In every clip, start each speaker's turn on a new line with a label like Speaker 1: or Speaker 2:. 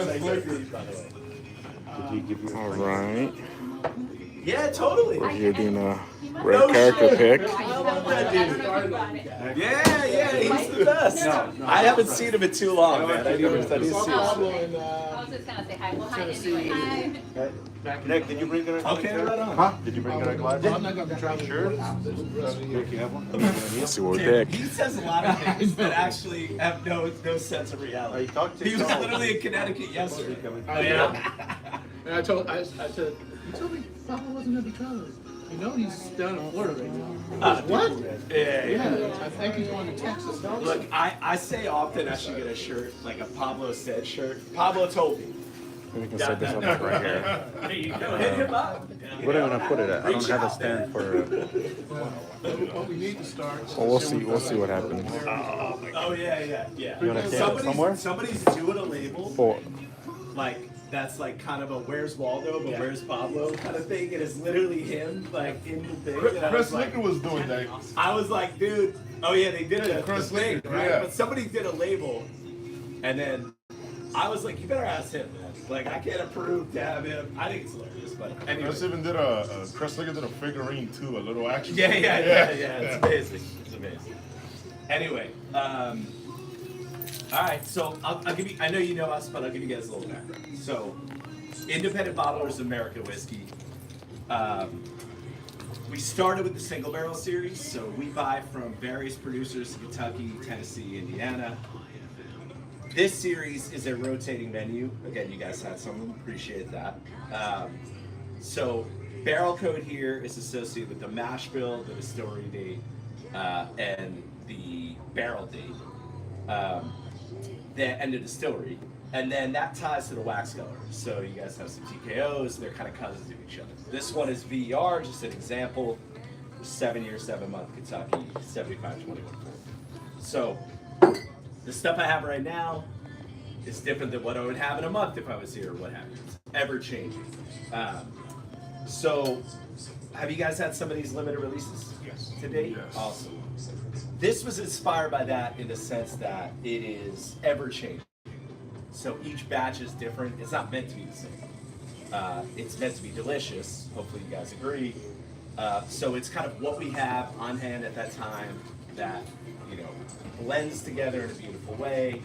Speaker 1: Did he give you
Speaker 2: All right.
Speaker 3: Yeah, totally.
Speaker 2: We're doing a rare character pick.
Speaker 3: I love that dude. Yeah, he's the best. I haven't seen him in too long, man. I need to see him.
Speaker 4: I was just gonna say hi. Well, hi anyway.
Speaker 1: Nick, did you bring it?
Speaker 3: Okay, right on.
Speaker 1: Huh? Did you bring it? Glass?
Speaker 5: I'm not gonna be traveling.
Speaker 1: Sure. Nick, you have one?
Speaker 2: Let's see what Dick.
Speaker 3: He says a lot of things that actually have no sense of reality. He was literally in Connecticut yesterday.
Speaker 5: Oh yeah. And I said, you told me Papa wasn't gonna be traveling. You know he's down in Florida right now. What?
Speaker 3: Yeah.
Speaker 5: I think he's going to Texas.
Speaker 3: Look, I say often I should get a shirt, like a Pablo said shirt. Pablo told me.
Speaker 2: We can set this up right here.
Speaker 3: There you go. Hit him up.
Speaker 1: Where am I gonna put it at? I don't have a stand for.
Speaker 5: What we need to start.
Speaker 2: Well, we'll see. We'll see what happens.
Speaker 3: Oh yeah.
Speaker 1: You wanna take it somewhere?
Speaker 3: Somebody's doing a label.
Speaker 2: For
Speaker 3: Like that's like kind of a where's Waldo but where's Pablo kind of thing, and it's literally him like in the thing. And I
Speaker 6: Chris
Speaker 3: was like,
Speaker 6: Liquor was doing that.
Speaker 3: I was like, dude, oh yeah, they did it.
Speaker 6: Chris
Speaker 3: thing,
Speaker 6: Liquor,
Speaker 3: right?
Speaker 6: yeah.
Speaker 3: But somebody did a label, and then I was like, you better ask him, man. Like I can't approve to have him. I think it's hilarious, but anyway.
Speaker 6: Chris even did Chris Liquor did a figurine too, a little action.
Speaker 3: Yeah. It's amazing. It's amazing. Anyway, all right. So I'll give you. I know you know us, but I'll give you guys a little background. So, independent bottlers of American whiskey. We started with the single barrel series, so we buy from various producers in Kentucky, Tennessee, Indiana. This series is a rotating menu. Again, you guys had some of them. Appreciate that. So, barrel code here is associated with the mash bill, the distillery date, and the barrel date, and the distillery. And then that ties to the wax color. So you guys have some TKOs, they're kind of cousins of each other. This one is VER, just an example. 7-year, 7-month Kentucky, 75-21. So the stuff I have right now is different than what I would have in a month if I was here or what have you. It's ever changing. So have you guys had some of these limited releases to date?
Speaker 6: Yes.
Speaker 3: Awesome. This was inspired by that in the sense that it is ever changing. So each batch is different. It's not meant to be the same. It's meant to be delicious. Hopefully you guys agree. So it's kind of what we have on hand at that time that, blends together in a beautiful way.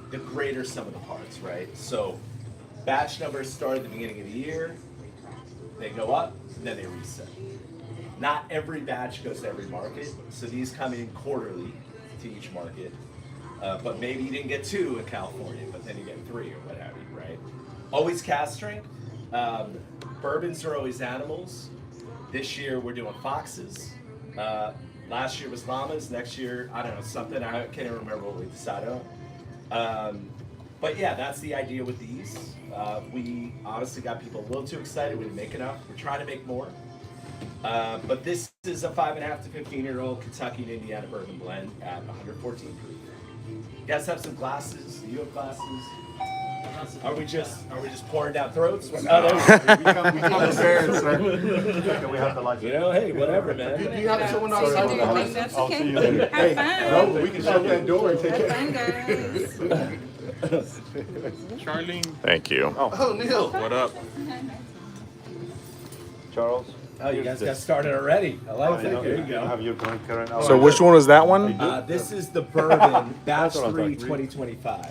Speaker 3: The greater sum of the parts, right? So batch numbers start at the beginning of the year. They go up, and then they reset. Not every batch goes to every market. So these come in quarterly to each market. But maybe you didn't get 2 in California, but then you get 3 or what have you, right? Always cask strength. Bourbons are always animals. This year we're doing foxes. Last year was llamas. Next year, I don't know, something. I can't even remember what we decided on. But yeah, that's the idea with these. We honestly got people a little too excited. We didn't make enough. We're trying to make more. But this is a 5.5 to 15-year-old Kentucky and Indiana bourbon blend at 114 proof. You guys have some glasses? Do you have glasses? Are we just pouring down throats?
Speaker 1: We come prepared, sir. We have the light.
Speaker 3: Hey, whatever, man.
Speaker 5: Do you have someone outside the house?
Speaker 4: That's
Speaker 1: I'll see
Speaker 4: okay.
Speaker 1: you later.
Speaker 4: Have fun.
Speaker 1: No, we can shut that door and take
Speaker 4: Have
Speaker 1: it.
Speaker 4: fun, guys.
Speaker 5: Charlene.
Speaker 2: Thank you.
Speaker 5: Oh, Neil.
Speaker 2: What up?
Speaker 1: Charles.
Speaker 3: Oh, you guys got started already. I like that. There you go.
Speaker 1: Have your current.
Speaker 2: So which one was that one?
Speaker 3: This is the bourbon batch
Speaker 1: That's what I'm
Speaker 3: 3
Speaker 1: talking.
Speaker 3: 2025.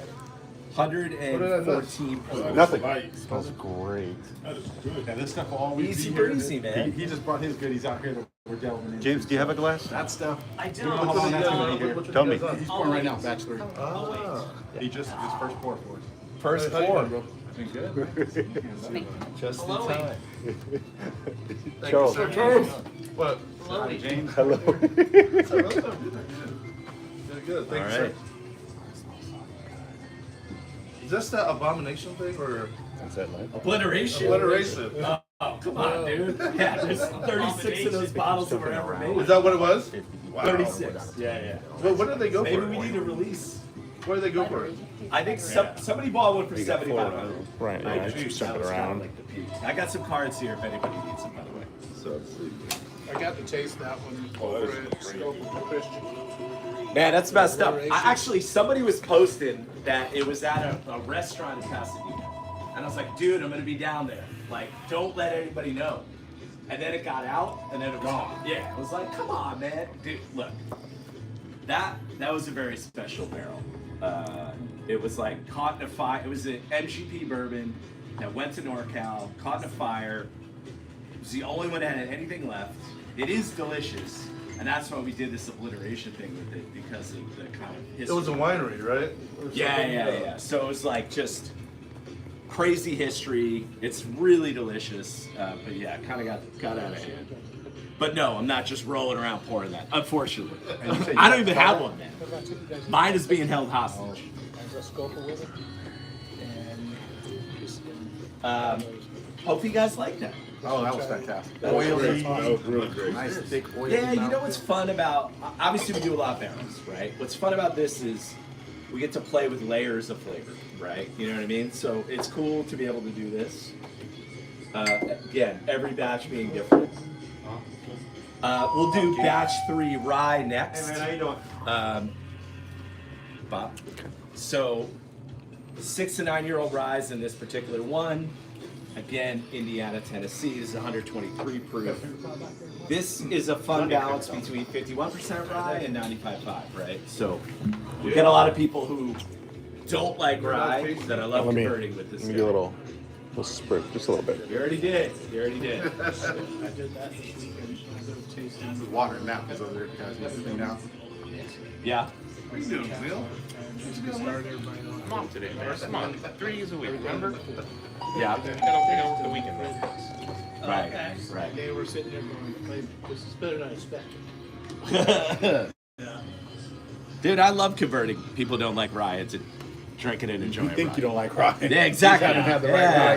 Speaker 3: 114 proof.
Speaker 1: Nothing.
Speaker 2: Smells great.
Speaker 6: That is good. Now this stuff will always
Speaker 3: Easy
Speaker 6: be here.
Speaker 3: breezy, man.
Speaker 7: He just brought his goodies out here that we're delving in.
Speaker 1: James, do you have a glass?
Speaker 7: That stuff.
Speaker 3: I
Speaker 7: You don't know how long that's gonna be here.
Speaker 1: Tell me.
Speaker 7: He's pouring right now, batch 3.
Speaker 6: He just his first pour for us.
Speaker 3: First pour.
Speaker 7: Been good.
Speaker 3: Just in time.
Speaker 1: Charles.
Speaker 5: What?
Speaker 7: James.
Speaker 1: Hello.
Speaker 5: Very good. Thank you, sir. Is this the abomination thing or
Speaker 1: What's that like?
Speaker 3: Obliteration.
Speaker 5: alliteration?
Speaker 3: Oh, come on, dude. Yeah, there's 36 of those bottles that were ever made.
Speaker 5: Is that what it was?
Speaker 6: Wow.
Speaker 3: 36. Yeah.
Speaker 5: Well, what did they go
Speaker 3: Maybe
Speaker 5: for?
Speaker 3: we need a release.
Speaker 5: What did they go for?
Speaker 3: I think somebody bought one for 7,500.
Speaker 2: Right, yeah, I just jump it around.
Speaker 3: I got some cards here if anybody needs them, by the way.
Speaker 5: So let's see. I got to taste that one
Speaker 6: Oh, that is
Speaker 5: over at
Speaker 6: great.
Speaker 5: Scope Christian.
Speaker 3: Man, that's messed up. Actually, somebody was posting that it was at a restaurant in Pasadena. And I was like, dude, I'm going to be down there. Like, don't let anybody know. And then it got out, and then it was gone. Yeah, I was like, come on, man. Dude, look. That was a very special barrel. It was like caught in a fire. It was an MGP bourbon that went to NorCal, caught in a fire. It was the only one that had anything left. It is delicious. And that's why we did this obliteration thing with it, because of the kind of history.
Speaker 6: It was a winery, right?
Speaker 3: Yeah. So it was like just crazy history. It's really delicious. But yeah, it kind of got out of hand. But no, I'm not just rolling around pouring that, unfortunately. I don't even have one, man. Mine is being held hostage. Hope you guys like that.
Speaker 7: Oh, that was fantastic.
Speaker 6: That was great. That was really great.
Speaker 7: Nice thick oil.
Speaker 3: Yeah, you know what's fun about, obviously we do a lot of barrels, right? What's fun about this is we get to play with layers of flavor, right? You know what I mean? So it's cool to be able to do this. Again, every batch being different. We'll do batch 3 rye next.
Speaker 1: Hey man, how you doing?
Speaker 3: Bob. So 6 to 9 year old rye in this particular one. Again, Indiana, Tennessee. This is 123 proof. This is a fun balance between 51% rye and 95.5, right? So we get a lot of people who don't like rye that I love
Speaker 2: Let me
Speaker 3: converting with this.
Speaker 2: do a little spritz, just a little bit.
Speaker 3: You already did. You already did.
Speaker 5: I did that this weekend. I go tasting.
Speaker 7: This is water and now, because other guys need to thing now.
Speaker 3: Yeah.
Speaker 1: What are you doing, Will?
Speaker 5: Started everybody on.
Speaker 8: I'm off today, man. Come on, 3 days a week, remember?
Speaker 3: Yeah.
Speaker 8: I gotta work the weekend, man.
Speaker 3: Right. Right.
Speaker 5: They were sitting there going, "Wait, this is better than I expected."
Speaker 3: Dude, I love converting people who don't like rye into drinking and enjoying
Speaker 7: You think
Speaker 3: rye.
Speaker 7: you don't like rye.
Speaker 3: Yeah, exactly.
Speaker 7: You haven't had the right rye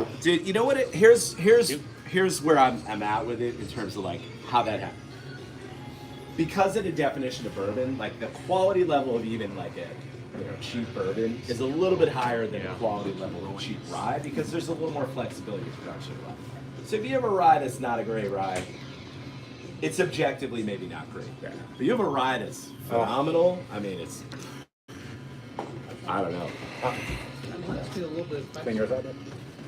Speaker 7: yet.
Speaker 3: Dude, you know what? Here's where I'm at with it in terms of like how that happened. Because of the definition of bourbon, like the quality level of even like a cheap bourbon is a little bit higher than the quality level of cheap rye, because there's a little more flexibility in production of rye. So if you have a rye that's not a great rye, it's objectively maybe not great. But you have a rye that's phenomenal. I mean, it's, I don't know.
Speaker 5: Must be a little bit.
Speaker 7: Fingers out there.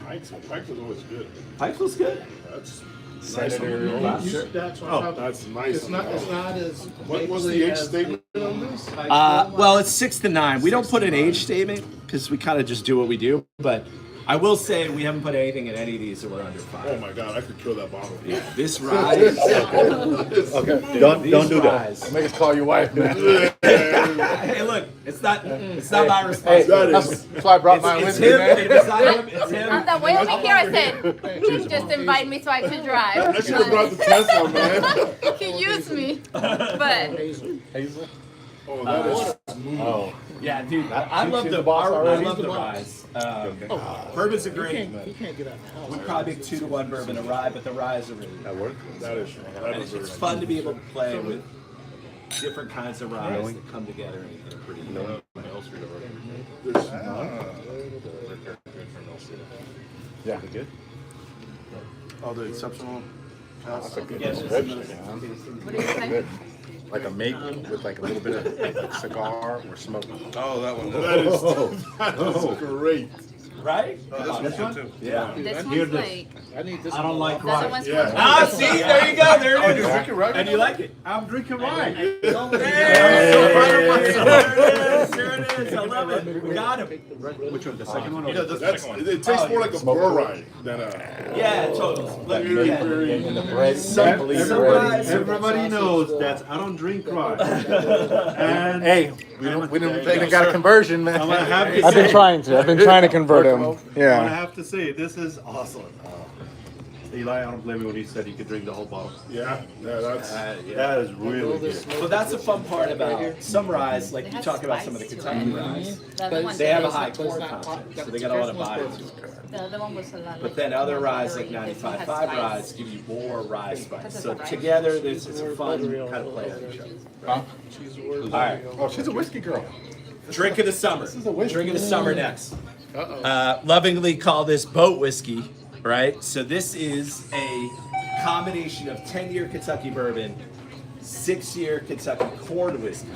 Speaker 6: Pike was always good.
Speaker 3: Pike feels good.
Speaker 6: That's
Speaker 7: Senator.
Speaker 5: That's what I'm talking.
Speaker 6: that's nice.
Speaker 5: It's not as.
Speaker 6: What was the
Speaker 5: mapley
Speaker 6: age
Speaker 5: as
Speaker 6: statement on this?
Speaker 3: Well, it's 6 to 9. We don't put an age statement because we kind of just do what we do. But I will say we haven't put anything in any of these that were under 5.
Speaker 6: Oh my god, I could kill that bottle.
Speaker 3: Yeah, this rye is
Speaker 2: Okay,
Speaker 7: Don't
Speaker 3: these
Speaker 7: do that.
Speaker 3: ryes-
Speaker 7: Make us call your wife, man.
Speaker 3: Hey, look, it's not my
Speaker 6: That
Speaker 3: responsibility.
Speaker 6: is
Speaker 7: That's why I brought my
Speaker 3: It's
Speaker 7: with me,
Speaker 3: him.
Speaker 7: man.
Speaker 3: It's not him. It's him.
Speaker 4: On the way over here, I said, he just invited me so I could drive.
Speaker 6: I should have brought the Tesla, man.
Speaker 4: He used me, but
Speaker 7: Hazel?
Speaker 6: Oh, that is smooth.
Speaker 7: Oh.
Speaker 3: Yeah, dude, I
Speaker 7: She's
Speaker 3: love
Speaker 7: the
Speaker 3: the
Speaker 7: boss
Speaker 3: I
Speaker 7: already.
Speaker 3: love
Speaker 7: She's
Speaker 3: the
Speaker 7: the
Speaker 3: ryes. Bourbon's a great.
Speaker 5: He can't get out of the house.
Speaker 3: We probably make 2 to 1 bourbon a rye, but the ryes are really good.
Speaker 6: That worked? That is
Speaker 3: It's fun to be able to play with different kinds of ryes that come together in a pretty.
Speaker 6: There's
Speaker 7: Yeah, good.
Speaker 1: Oh, the exceptional.
Speaker 7: That's a good
Speaker 3: Yes.
Speaker 7: description.
Speaker 4: what do you say?
Speaker 7: Like a maple with like a little bit of cigar or smoke.
Speaker 1: Oh, that one.
Speaker 6: that is great.
Speaker 3: Right?
Speaker 1: This one's good too.
Speaker 3: Yeah.
Speaker 4: This one's like,
Speaker 5: I need this.
Speaker 1: I don't like
Speaker 4: the other
Speaker 1: rye.
Speaker 4: one's
Speaker 6: Yeah.
Speaker 4: called.
Speaker 3: Ah, see, there you go. There it is.
Speaker 6: Drinking right?
Speaker 3: And you like it.
Speaker 1: I'm drinking rye.
Speaker 3: There it is. There it is. I love it. We got him.
Speaker 7: Which one? The second one?
Speaker 1: Yeah, the
Speaker 6: That's,
Speaker 1: second one.
Speaker 6: it tastes more like a burr rye than a.
Speaker 3: Yeah, totally. Look,
Speaker 7: And the bread.
Speaker 1: Everybody knows that I don't drink rye. And
Speaker 7: Hey, we didn't got a conversion, man.
Speaker 1: I'm gonna have to
Speaker 2: I've been
Speaker 1: say,
Speaker 2: trying to convert him.
Speaker 1: I
Speaker 2: Yeah.
Speaker 1: have to say, this is awesome. Eli, I don't blame you when he said he could drink the whole bottle.
Speaker 6: Yeah, that's.
Speaker 1: That is really good.
Speaker 3: So that's the fun part about some ryes, like
Speaker 4: They
Speaker 3: you
Speaker 4: have
Speaker 3: talk about some of the
Speaker 4: spice to
Speaker 3: Kentucky
Speaker 4: it.
Speaker 3: ryes.
Speaker 4: The other one,
Speaker 3: They have a
Speaker 4: the
Speaker 3: high
Speaker 5: But it's
Speaker 3: corn
Speaker 5: not hot.
Speaker 3: content, so they got a lot of body to it.
Speaker 4: other one was a lot.
Speaker 3: But then other ryes like 95.5 ryes give you more rye spice. So together, it's a fun kind of play on each other. All right,
Speaker 7: Oh, she's a whiskey girl.
Speaker 3: drink of the summer. Drink of the summer next.
Speaker 5: Uh-oh.
Speaker 3: Lovingly call this boat whiskey, right? So this is a combination of 10-year Kentucky bourbon, 6-year Kentucky corn whiskey.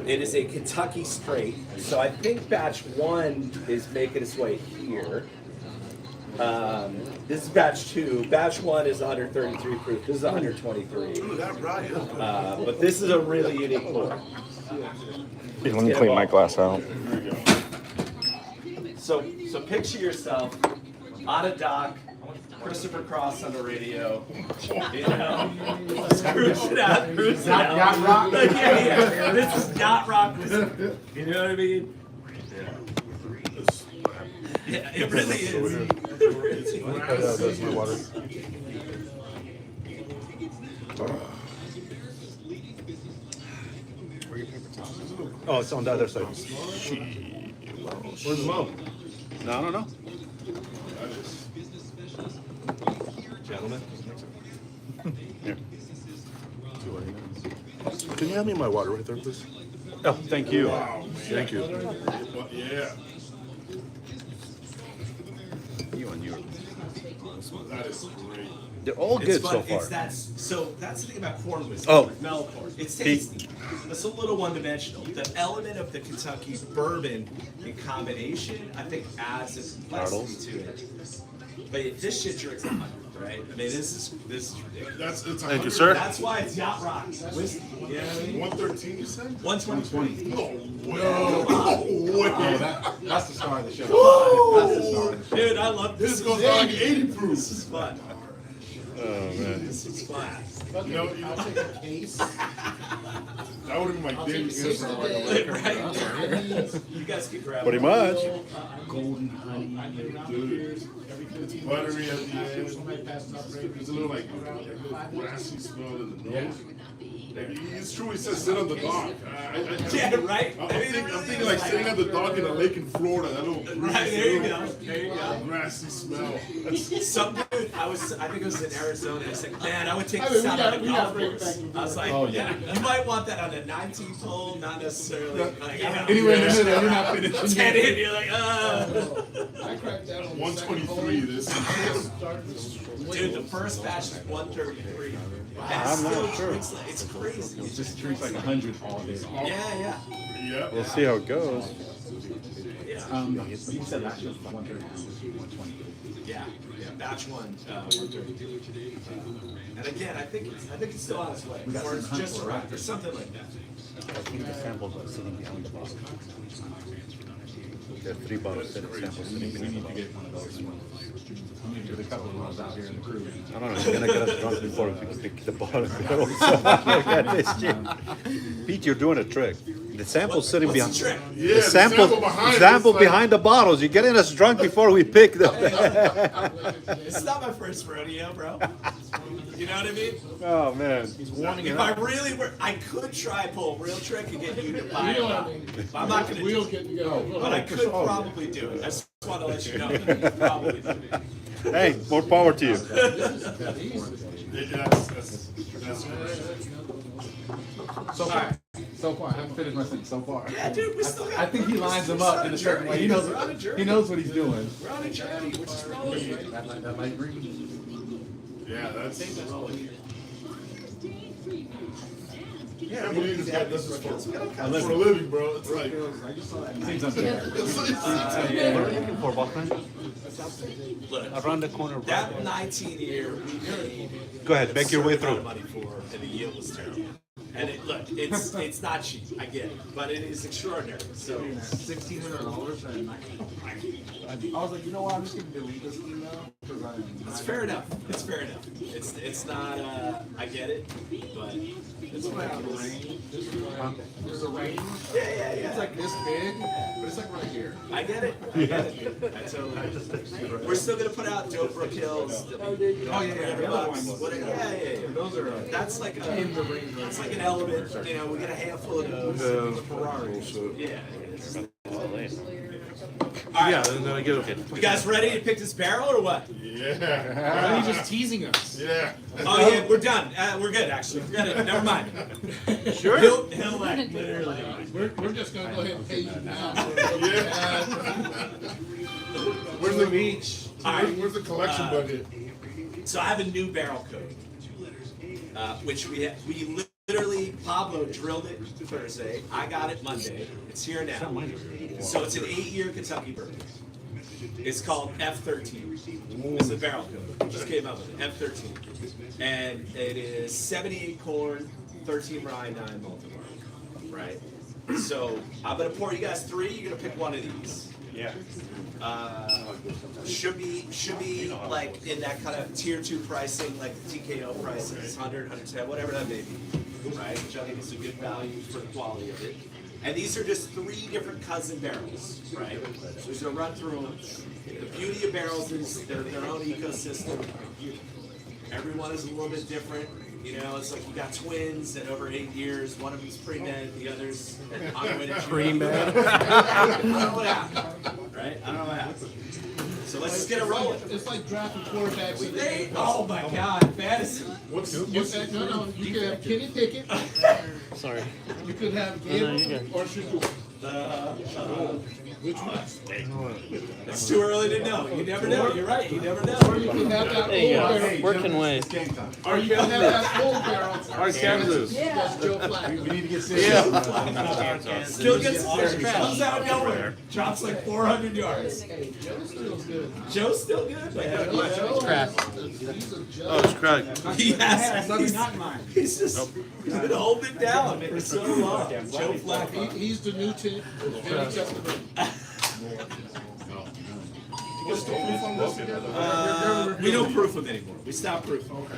Speaker 3: It is a Kentucky straight, so I think batch 1 is making its way here. This is batch 2. Batch 1 is 133 proof. This is 123. But this is a really unique pour.
Speaker 2: Let me clean my glass out.
Speaker 3: So picture yourself on a dock, Christopher Cross on the radio, you know, cruising out.
Speaker 5: Yacht rock?
Speaker 3: Yeah. This is yacht rock. You know what I mean? Yeah, it really is.
Speaker 2: That's my water.
Speaker 1: Oh, it's on the other side.
Speaker 6: Where's the mom?
Speaker 1: No, I don't know.
Speaker 3: Gentlemen.
Speaker 6: Can you hand me my water right there, please?
Speaker 1: Oh, thank you.
Speaker 6: Thank you. Yeah.
Speaker 1: You and your.
Speaker 6: That is great.
Speaker 1: They're all
Speaker 3: It's
Speaker 1: good
Speaker 3: fun.
Speaker 1: so far.
Speaker 3: That's the thing about corn whiskey.
Speaker 1: Oh.
Speaker 3: Mellow corn. It's tasty. It's a little one-dimensional. The element of the Kentucky bourbon in combination, I think, adds a complexity to it. But this shit drinks 100, right? I mean, this is ridiculous.
Speaker 6: It's
Speaker 1: Thank you, sir.
Speaker 3: That's why it's yacht rock whiskey. You know what I mean?
Speaker 6: 113, you said?
Speaker 3: 120.
Speaker 6: No way. No way.
Speaker 5: That's the star of the show. That's the star of the show.
Speaker 3: Dude, I love this.
Speaker 6: This goes down like 80 proof.
Speaker 3: This is fun.
Speaker 1: Oh man.
Speaker 3: This is fun.
Speaker 5: I'll take a case.
Speaker 6: That would have been my daily answer.
Speaker 3: Right? You guys can grab
Speaker 1: Pretty
Speaker 3: one.
Speaker 1: much.
Speaker 5: Golden honey.
Speaker 6: It's buttery at the end. There's a little like grassy smell in the nose. It's true. He says sit on the dock.
Speaker 3: Yeah, right?
Speaker 6: I'm thinking like sitting on the dock in a lake in Florida. That little
Speaker 3: Right, there you go. There you go.
Speaker 6: grassy smell.
Speaker 3: Some dude, I think it was in Arizona. He's like, man, I would take this out on a golf course. I was like, yeah, you might want that on a 19th hole, not necessarily. Like, you know,
Speaker 5: Anywhere in the middle, you're not finishing.
Speaker 3: 10 in, you're like,
Speaker 5: I cracked that on
Speaker 6: 123. This.
Speaker 3: dude, the first batch is 133.
Speaker 1: I'm not sure.
Speaker 3: It's crazy.
Speaker 5: It just drinks like 100 all day.
Speaker 3: Yeah.
Speaker 6: Yeah.
Speaker 1: We'll see how it goes.
Speaker 3: Yeah.
Speaker 5: You said last year was 130, 120.
Speaker 3: Yeah. Batch 1, 132. And again, I think it's still on its way. Or it's just right, or something like that.
Speaker 1: I think the samples are sitting behind the bottle. There are 3 bottles sitting samples sitting behind the bottle.
Speaker 5: One of those. With a couple of runs out here in the crew.
Speaker 1: I don't know, he's gonna get us drunk before we pick the bottle. Look at this shit. Pete, you're doing a trick. The sample's sitting
Speaker 3: What's
Speaker 1: behind.
Speaker 3: the trick?
Speaker 6: Yeah,
Speaker 1: The sample
Speaker 6: behind
Speaker 1: sample
Speaker 6: it's like-
Speaker 1: behind the bottles. You're getting us drunk before we pick them.
Speaker 3: It's not my first rodeo, bro. You know what I mean?
Speaker 1: Oh man.
Speaker 3: If I really were, I could try pull a real trick and get you to buy it. But I'm not gonna do it.
Speaker 5: get together.
Speaker 3: But I could probably do it. I just want to let you know that I could probably do it.
Speaker 1: Hey, more power to you.
Speaker 6: That's
Speaker 5: So far, I haven't finished my sentence so far.
Speaker 3: Yeah, dude, we still got.
Speaker 5: I think he lines them up in a certain way. He knows what he's doing.
Speaker 3: We're on a journey, which is relevant.
Speaker 5: That might bring.
Speaker 6: Yeah, that's. I can't believe this guy does this for a living, bro. It's like.
Speaker 5: Seems unfair.
Speaker 1: What are you looking for, Bachman?
Speaker 3: Look,
Speaker 1: Around the corner.
Speaker 3: that 19-year we paid.
Speaker 1: Go ahead, make your way
Speaker 3: a certain
Speaker 1: through.
Speaker 3: amount of money for, and the yield was terrible. And it's not cheap. I get it, but it is extraordinary. So
Speaker 5: $1,600 and I was like, you know what? I'm just gonna delete this email because
Speaker 3: it's fair enough. It's fair enough. It's not. I get it, but it's
Speaker 5: like
Speaker 3: fine.
Speaker 5: the range. There's a range.
Speaker 3: Yeah.
Speaker 5: It's like this big, but it's like right here.
Speaker 3: I get it. I totally. We're still gonna put out Dope Brook Hills.
Speaker 5: Oh yeah. The other ones.
Speaker 3: Yeah.
Speaker 5: Those are
Speaker 3: That's like
Speaker 5: in the range.
Speaker 3: That's like an element. You know, we get a handful of those.
Speaker 6: Ferraris.
Speaker 3: Yeah.
Speaker 1: Yeah, then I get okay.
Speaker 3: You guys ready to pick this barrel or what?
Speaker 6: Yeah.
Speaker 5: Why are you just teasing us?
Speaker 6: Yeah.
Speaker 3: Oh yeah, we're done. We're good actually. Forget it. Never mind.
Speaker 1: Sure.
Speaker 3: He'll like literally.
Speaker 5: We're just gonna go ahead and pay you now.
Speaker 6: Yeah. Where's the beach?
Speaker 3: All right.
Speaker 6: Where's the collection budget?
Speaker 3: So I have a new barrel code, which we literally, Pablo drilled it Thursday. I got it Monday. It's here now. So it's an 8-year Kentucky bourbon. It's called F13. It's the barrel code. Just came out with it, F13. And it is 78 corn, 13 rye, 9 malted barley. Right? So I'm going to pour you guys 3. You're going to pick one of these.
Speaker 1: Yeah.
Speaker 3: Should be like in that kind of tier 2 pricing, like the TKO prices, 100, 110, whatever that may be, right? Which I think is a good value for the quality of it. And these are just 3 different cousin barrels, right? So we're gonna run through them. The beauty of barrels is they're their own ecosystem. Everyone is a little bit different. You know, it's like you got twins, and over 8 years, one of them's pre-med, the other's on the way to pre-med. I don't know what happened, right? I don't know what happened. So let's just get it rolling.
Speaker 5: It's like drafting quarterbacks.
Speaker 3: Oh my God, fantasy.
Speaker 6: What's
Speaker 5: No, you could have Kenny Pickett.
Speaker 2: Sorry.
Speaker 5: You could have Gabriel or Shakur. Which one?
Speaker 3: It's too early to know. You never know. You're right. You never
Speaker 5: Or
Speaker 3: know.
Speaker 5: you can have that
Speaker 2: There you
Speaker 5: old
Speaker 2: go.
Speaker 5: barrel.
Speaker 2: Working way.
Speaker 5: Or you can have that old barrel.
Speaker 2: Kansas.
Speaker 5: That's Joe Flacco.
Speaker 7: We need to get serious.
Speaker 3: Still gets comes out of nowhere. Drops like 400 yards.
Speaker 5: Hey, Joe's still good.
Speaker 3: Joe's still good. Man.
Speaker 5: Joe,
Speaker 2: crap.
Speaker 5: He's a Joe.
Speaker 2: Oh, it's cracked.
Speaker 3: He has. He's just he's been holding it down for so long. Joe Flacco.
Speaker 5: He's the new team.
Speaker 3: We don't proof them anymore. We stopped proofing.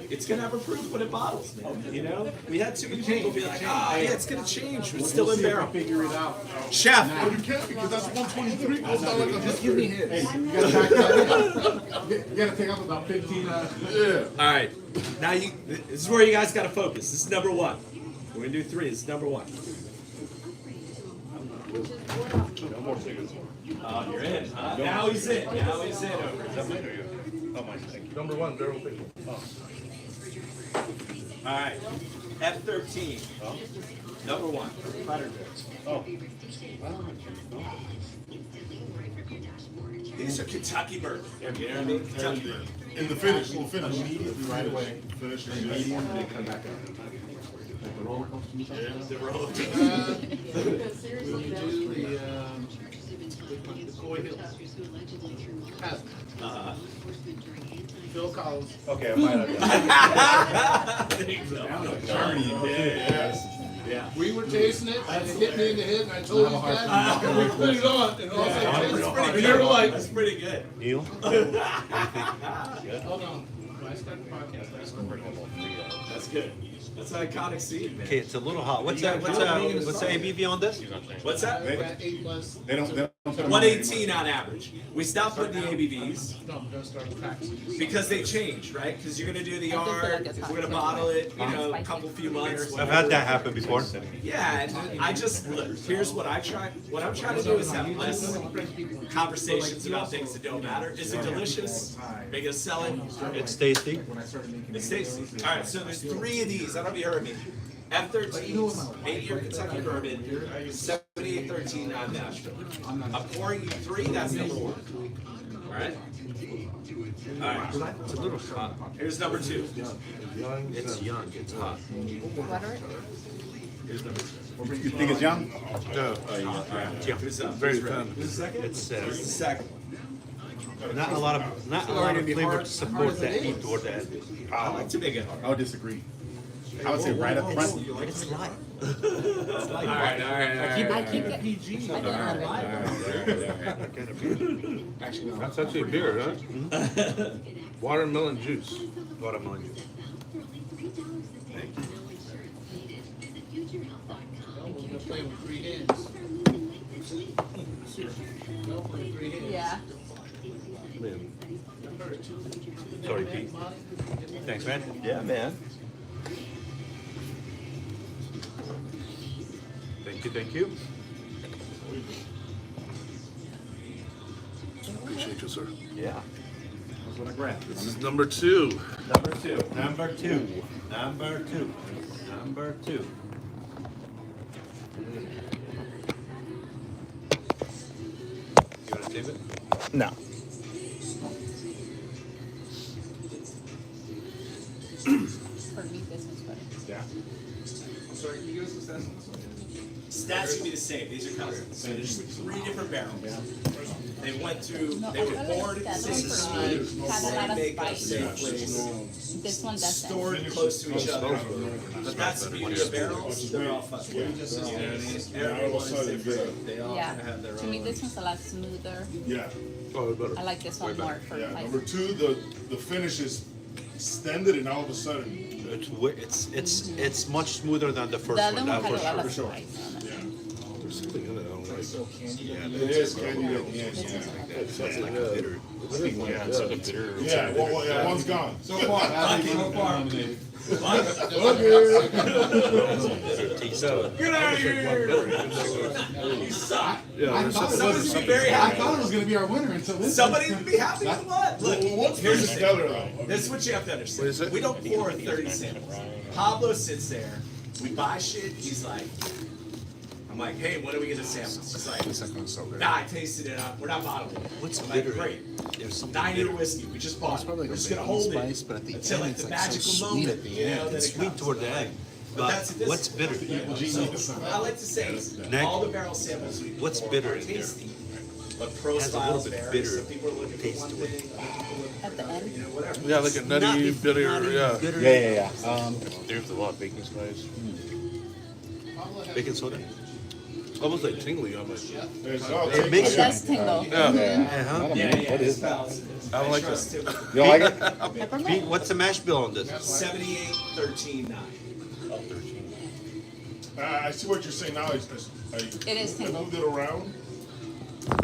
Speaker 3: It's gonna have a proof when it bottles, man. You know, we had too many people be like, "Ah, yeah, it's gonna change. It's still in barrel."
Speaker 7: Figure it out.
Speaker 3: Chef.
Speaker 6: Oh, you can't because that's 123. Goes down like a
Speaker 5: Just give me his.
Speaker 7: Hey, you gotta back that. You gotta take up about 15.
Speaker 6: Yeah.
Speaker 3: All right, now this is where you guys gotta focus. This is number 1. We're gonna do 3. This is number 1.
Speaker 1: No more cigarettes.
Speaker 3: Oh, you're in. Huh? Now he's in. Now he's in. Over.
Speaker 1: Is that mine or you? Oh, mine. Thank you.
Speaker 2: Number 1, barrel pickle.
Speaker 3: All right, F13. Number 1.
Speaker 1: Oh.
Speaker 3: These are Kentucky bourbon. You know what I mean? Kentucky bourbon.
Speaker 6: In the finish, we'll finish.
Speaker 7: Immediately, right away.
Speaker 6: Finish.
Speaker 7: Medium, and then come back up. Like the roller coaster.
Speaker 3: The roll.
Speaker 5: We do the Coy Hill. Phil Collins.
Speaker 1: Okay, I might have.
Speaker 3: There you go. Yeah.
Speaker 5: We were tasting it, and it hit me in the head, and I told you guys, and we put it on, and all of a sudden,
Speaker 3: That's
Speaker 5: it's
Speaker 3: pretty
Speaker 5: and
Speaker 3: good.
Speaker 5: you were like,
Speaker 3: That's pretty good.
Speaker 1: Neil?
Speaker 5: hold on. When I start the podcast,
Speaker 3: That's good. That's an iconic scene, man.
Speaker 1: Okay, it's a little hot. What's the ABV on this?
Speaker 3: What's that?
Speaker 5: I got 8 months.
Speaker 7: They don't put them on
Speaker 3: 118 on average. We stopped putting the ABVs
Speaker 5: No, I'm gonna start with packs.
Speaker 3: because they change, right? Because you're gonna do the yard, we're gonna bottle it, you know, a couple few months.
Speaker 1: I've had that happen before.
Speaker 3: Yeah, and I just look. Here's what I try. What I'm trying to do is have less conversations about things that don't matter. Is it delicious? Are you gonna sell it?
Speaker 1: It's tasty.
Speaker 3: It's tasty. All right, so there's 3 of these. I don't know if you heard me. F13, 8-year Kentucky bourbon, 7813 on Nashville. I'm pouring you 3. That's number 1. All right. All right.
Speaker 1: It's a little hot.
Speaker 3: Here's number 2.
Speaker 1: It's young. It's hot.
Speaker 3: Here's number 2.
Speaker 7: You think it's young?
Speaker 3: All right. Who's up?
Speaker 2: Very
Speaker 3: Who's ready?
Speaker 2: fun.
Speaker 3: Who's the second?
Speaker 1: It's
Speaker 3: Who's the second?
Speaker 1: not a lot of flavor to support that heat toward the end.
Speaker 3: I like to make it hard.
Speaker 7: I would disagree. I would say right up front.
Speaker 1: It's light.
Speaker 3: All right.
Speaker 4: I keep it PG.
Speaker 2: That's actually beer, huh? Watermelon juice.
Speaker 1: Watermelon juice.
Speaker 5: I'm gonna play with 3 hands. No, play with 3 hands.
Speaker 4: Yeah.
Speaker 1: Sorry, Pete. Thanks, man. Yeah, man. Thank you.
Speaker 2: Appreciate you, sir.
Speaker 1: Yeah.
Speaker 7: That's what I grabbed.
Speaker 2: This is number 2.
Speaker 1: Number 2. Number 2. Number 2. Number 2. You want to save it?
Speaker 2: No.
Speaker 5: sorry, can you give us the stats?
Speaker 3: Stats would be the same. These are cousins. So there's 3 different barrels. They went through. They were poured synthesized,
Speaker 4: Had a lot of
Speaker 3: make a
Speaker 4: spice.
Speaker 3: safe place,
Speaker 4: This one doesn't.
Speaker 3: stored close to each other. But that's the beauty of barrels. They're all fucking. You know what I mean? Everyone's different. They all
Speaker 4: Yeah.
Speaker 3: kind of have their
Speaker 4: To me,
Speaker 3: own.
Speaker 4: this one's a lot smoother.
Speaker 6: Yeah,
Speaker 2: Oh, better.
Speaker 4: I like this one more for
Speaker 6: yeah.
Speaker 4: like.
Speaker 6: Number 2, the finish is extended, and all of a sudden,
Speaker 1: It's much smoother than the
Speaker 4: The
Speaker 1: first
Speaker 4: other
Speaker 1: one,
Speaker 4: one
Speaker 1: that
Speaker 4: had a
Speaker 1: for
Speaker 4: lot
Speaker 1: sure.
Speaker 4: of spice on it.
Speaker 6: yeah,
Speaker 2: There's something in it I don't like.
Speaker 5: So candy.
Speaker 6: it is candy at the end.
Speaker 2: It's like a bitter.
Speaker 8: Yeah, it's like a bitter.
Speaker 6: Yeah, well, yeah, one's gone.
Speaker 5: So far,
Speaker 1: Taste to it.
Speaker 3: Get out of here! You suck.
Speaker 2: Yeah,
Speaker 3: Somebody's gonna be very happy.
Speaker 5: it was gonna be our winner until this.
Speaker 3: Somebody's gonna be happy with what? Look,
Speaker 6: What's
Speaker 3: here's the
Speaker 6: pretty
Speaker 3: thing.
Speaker 6: stellar though?
Speaker 3: This is what you have to understand.
Speaker 2: What is it?
Speaker 3: We don't pour 30 samples. Pablo sits there. We buy shit. He's like, I'm like, hey, when are we gonna sample? He's like,
Speaker 7: The second one's so good.
Speaker 3: nah, I tasted it. We're not bottling it.
Speaker 1: What's
Speaker 3: I'm like,
Speaker 1: bitter?
Speaker 3: great.
Speaker 1: There's something
Speaker 3: 9-year
Speaker 1: bitter.
Speaker 3: whiskey. We just bought it.
Speaker 7: probably
Speaker 3: We're
Speaker 7: like
Speaker 3: just
Speaker 7: a
Speaker 3: gonna
Speaker 7: baking
Speaker 3: hold
Speaker 7: spice,
Speaker 3: it
Speaker 7: but at the
Speaker 3: until
Speaker 7: end
Speaker 3: like
Speaker 7: it's
Speaker 3: the
Speaker 7: like so
Speaker 3: magical
Speaker 7: sweet
Speaker 3: moment.
Speaker 7: at the
Speaker 3: You know,
Speaker 7: end.
Speaker 3: that
Speaker 1: It's
Speaker 3: it
Speaker 1: sweet
Speaker 3: comes.
Speaker 1: toward the end.
Speaker 3: But that's this.
Speaker 1: What's bitter?
Speaker 3: So I like to say,
Speaker 1: Nick,
Speaker 3: all the barrel samples we
Speaker 1: what's
Speaker 3: pour
Speaker 1: bitter
Speaker 3: are
Speaker 1: in there?
Speaker 3: tasty, but pro
Speaker 1: Has a little
Speaker 3: styles
Speaker 1: bit
Speaker 3: vary.
Speaker 1: bitter
Speaker 3: Some people are looking for
Speaker 1: taste
Speaker 3: one
Speaker 1: to it.
Speaker 3: thing, other people are looking
Speaker 4: At the
Speaker 3: for,
Speaker 4: end?
Speaker 3: you know, whatever.
Speaker 2: Yeah, like a nutty, bitter, yeah.
Speaker 1: bitter.
Speaker 7: Yeah.
Speaker 8: There's a lot of baking spice.
Speaker 1: Baking soda?
Speaker 2: Almost like tingly on my.
Speaker 1: It makes
Speaker 4: It does tingle.
Speaker 2: Yeah.
Speaker 1: Uh-huh.
Speaker 3: Yeah,
Speaker 7: What
Speaker 3: it's
Speaker 7: is that?
Speaker 3: balanced.
Speaker 2: I don't like
Speaker 3: trust
Speaker 2: that.
Speaker 3: too.
Speaker 7: You don't like it?
Speaker 1: Pete,
Speaker 4: Peppermint?
Speaker 1: what's the mash bill on this?
Speaker 3: 78, 13, 9.
Speaker 6: I see what you're saying now.
Speaker 4: It is
Speaker 6: I
Speaker 4: tingle.
Speaker 6: moved it around.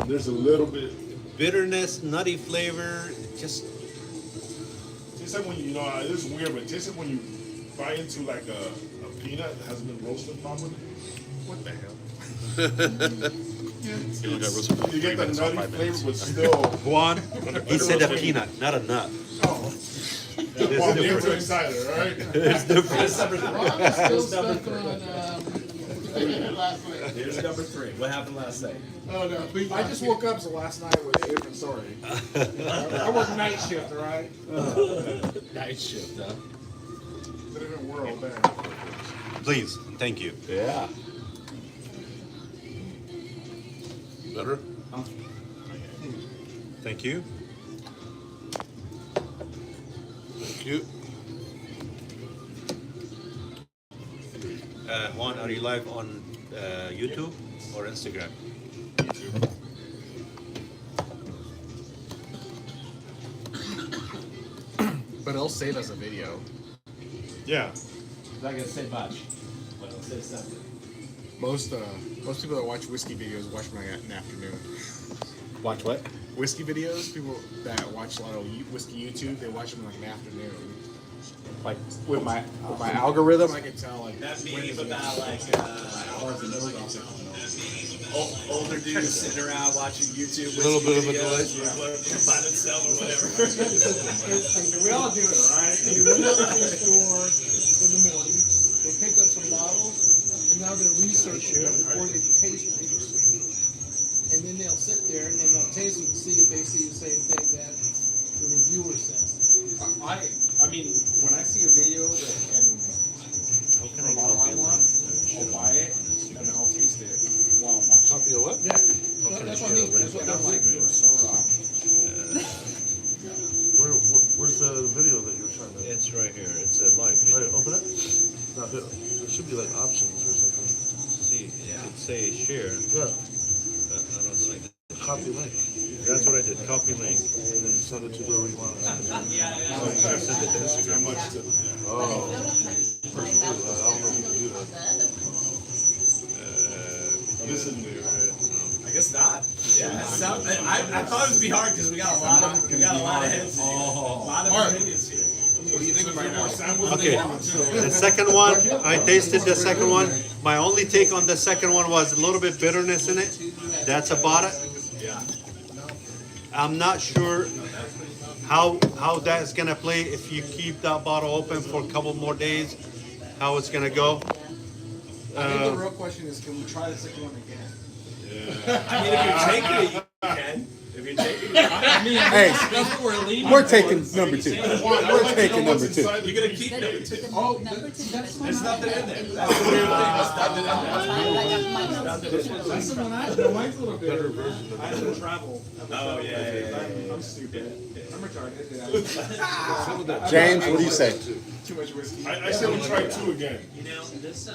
Speaker 6: There's a little bit.
Speaker 1: Bitterness, nutty flavor, just
Speaker 6: Tastes like when you know, this is weird, but it tastes like when you bite into like a peanut that hasn't been roasted properly.
Speaker 2: What the hell?
Speaker 6: You get the nutty flavor, but still.
Speaker 1: Juan. He said a peanut, not a nut.
Speaker 6: Well, you're too excited, all right?
Speaker 1: It's different.
Speaker 5: Still stuck on, last night.
Speaker 3: Here's number 3. What happened last night?
Speaker 5: Oh, no. I just woke up, so last night was a different story. I work night shift, all right?
Speaker 3: Night shift, huh?
Speaker 5: It's a different world there.
Speaker 1: Please, thank you.
Speaker 7: Yeah.
Speaker 2: Better?
Speaker 1: Thank you.
Speaker 2: Cute.
Speaker 1: Juan, are you live on YouTube or Instagram?
Speaker 5: But it'll save us a video.
Speaker 6: Yeah.
Speaker 3: I'm not gonna say much, but I'll say something.
Speaker 5: Most people that watch whiskey videos watch them in the afternoon.
Speaker 7: Watch what?
Speaker 5: Whiskey videos, people that watch a lot of whiskey YouTube, they watch them in like an afternoon. Like with my algorithm, I can tell like
Speaker 3: That meme about like older dudes sitting around watching YouTube.
Speaker 2: A little bit of a
Speaker 3: videos,
Speaker 2: delay.
Speaker 3: by themselves or whatever.
Speaker 5: we all do it, right? They went out to the store in the morning, they picked up some bottles, and now they're researching them before they taste them. And then they'll sit there and they'll taste them to see if they see the same thing that the reviewer says. I mean, when I see a video that can a bottle I want, I'll buy it and then I'll taste it while I'm watching.
Speaker 2: Copy of what?
Speaker 5: Yeah, that's what I mean. That's what I'm like.
Speaker 2: Where's the video that you're trying to?
Speaker 1: It's right here. It's a live
Speaker 2: Wait,
Speaker 1: video.
Speaker 2: open it. Not it. There should be like options or something.
Speaker 1: See, it should say share.
Speaker 2: Yeah.
Speaker 1: I don't see it.
Speaker 2: Copy link.
Speaker 1: That's what I did. Copy link.
Speaker 2: And then you send it to whoever you want.
Speaker 1: So you can send it to Instagram.
Speaker 2: Oh. I don't know if you can do that.
Speaker 6: This is weird.
Speaker 3: I guess not. Yeah, I thought it would be hard because we got a lot of heads here. A lot of opinions here.
Speaker 5: What do you think right now?
Speaker 1: Okay, the second one, I tasted the second one. My only take on the second one was a little bit bitterness in it. That's about it.
Speaker 3: Yeah.
Speaker 1: I'm not sure how that's gonna play if you keep that bottle open for a couple more days. How it's gonna go.
Speaker 5: I think the real question is, can we try the second one again?
Speaker 3: I mean, if you're taking it, you can. If you're taking,
Speaker 7: Hey, we're taking number 2. We're taking number 2.
Speaker 3: you're gonna keep number 2.
Speaker 5: Oh, that's
Speaker 3: There's nothing in there. That's the weird thing. There's nothing in there.
Speaker 5: That's the one I mine's a little bitter. I have to travel.
Speaker 3: Oh yeah.
Speaker 5: I'm stupid. I'm retarded.
Speaker 7: James, what do you say?
Speaker 5: Too much whiskey.
Speaker 6: I say we try 2 again.
Speaker 9: You know, this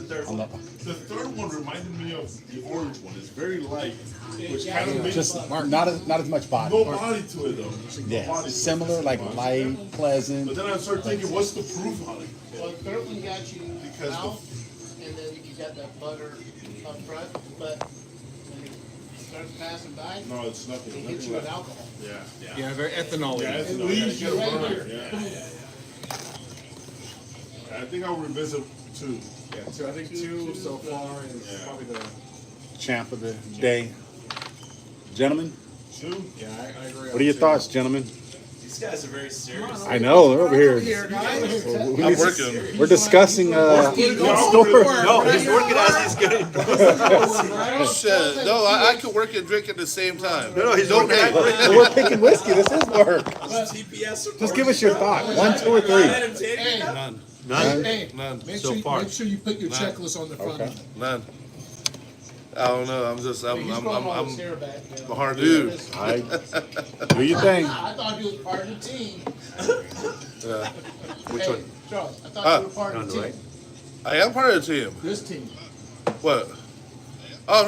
Speaker 6: The third one reminded me of the orange one. It's very light, which kind of makes
Speaker 7: Just not as much body.
Speaker 6: no body to it though. No
Speaker 7: Yeah,
Speaker 6: body to it.
Speaker 7: similar, like light, pleasant.
Speaker 6: But then I started thinking, what's the proof on it?
Speaker 10: Well, the third one got you
Speaker 6: Because
Speaker 10: mouth, and then you got that butter up front, but when it starts passing by,
Speaker 6: No, it's nothing.
Speaker 10: it hits
Speaker 6: Nothing
Speaker 10: you with
Speaker 6: left.
Speaker 10: alcohol.
Speaker 6: Yeah.
Speaker 5: Yeah, very ethanol.
Speaker 6: Yeah, it's
Speaker 10: It
Speaker 6: no,
Speaker 10: leaves
Speaker 6: yeah,
Speaker 10: you
Speaker 6: get a
Speaker 10: right
Speaker 6: burn.
Speaker 10: here.
Speaker 6: Yeah. I think I'll revisit 2.
Speaker 5: Yeah, so I think 2 so far is
Speaker 6: Yeah.
Speaker 5: probably the.
Speaker 7: Champ of the day. Gentlemen,
Speaker 6: 2?
Speaker 5: Yeah, I agree.
Speaker 7: what are your thoughts, gentlemen?
Speaker 3: These guys are very serious.
Speaker 7: I know, they're over here.
Speaker 6: I'm working.
Speaker 7: We're discussing
Speaker 1: No, he's working as he's getting.
Speaker 2: Shit, no, I could work and drink at the same time.
Speaker 1: No, he's working at
Speaker 7: We're picking whiskey. This is work.
Speaker 3: TPS.
Speaker 7: Just give us your thought. 1, 2, or 3.
Speaker 2: None.
Speaker 1: None.
Speaker 5: Hey,
Speaker 2: None.
Speaker 1: So far.
Speaker 5: make sure you put your
Speaker 2: None.
Speaker 5: checklist on the front.
Speaker 7: Okay.
Speaker 2: None. I don't know. I'm
Speaker 10: He's growing all his hair back. You know.
Speaker 2: a hard dude.
Speaker 7: All right. Do your thing.
Speaker 10: I thought he was part of the team.
Speaker 1: Which
Speaker 10: Hey,
Speaker 1: one?
Speaker 10: Charles, I thought you were part of
Speaker 1: None,
Speaker 10: the team.
Speaker 1: right?
Speaker 2: I am part of the team.
Speaker 5: This team.
Speaker 2: What? Oh,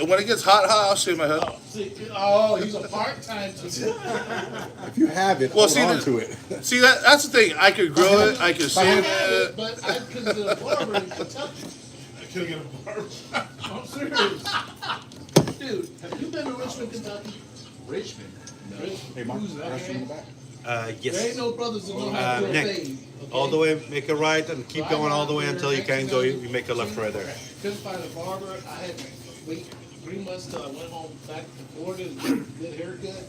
Speaker 2: when it gets hot, I'll shave my head.
Speaker 10: Oh, he's a part-time team.
Speaker 7: If you have it,
Speaker 2: Well,
Speaker 7: hold
Speaker 2: see,
Speaker 7: on
Speaker 2: the-
Speaker 7: to it.
Speaker 2: See, that's the thing. I could grow it. I could shave it.
Speaker 10: But I couldn't get a barber in Kentucky.
Speaker 6: I couldn't get a barber.
Speaker 10: I'm serious. Dude, have you been to Richmond, Kentucky?
Speaker 5: Richmond.
Speaker 7: Hey, Mark,
Speaker 10: Who's that?
Speaker 7: restroom in the back.
Speaker 10: There ain't
Speaker 1: Yes.
Speaker 10: no brothers that know how to do a
Speaker 1: Nick,
Speaker 10: fade.
Speaker 1: all the way, make a right and keep going all the way until you can't go. You make a left right there.
Speaker 10: Couldn't find a barber. I had to wait 3 months till I went home back to Florida to get a good haircut.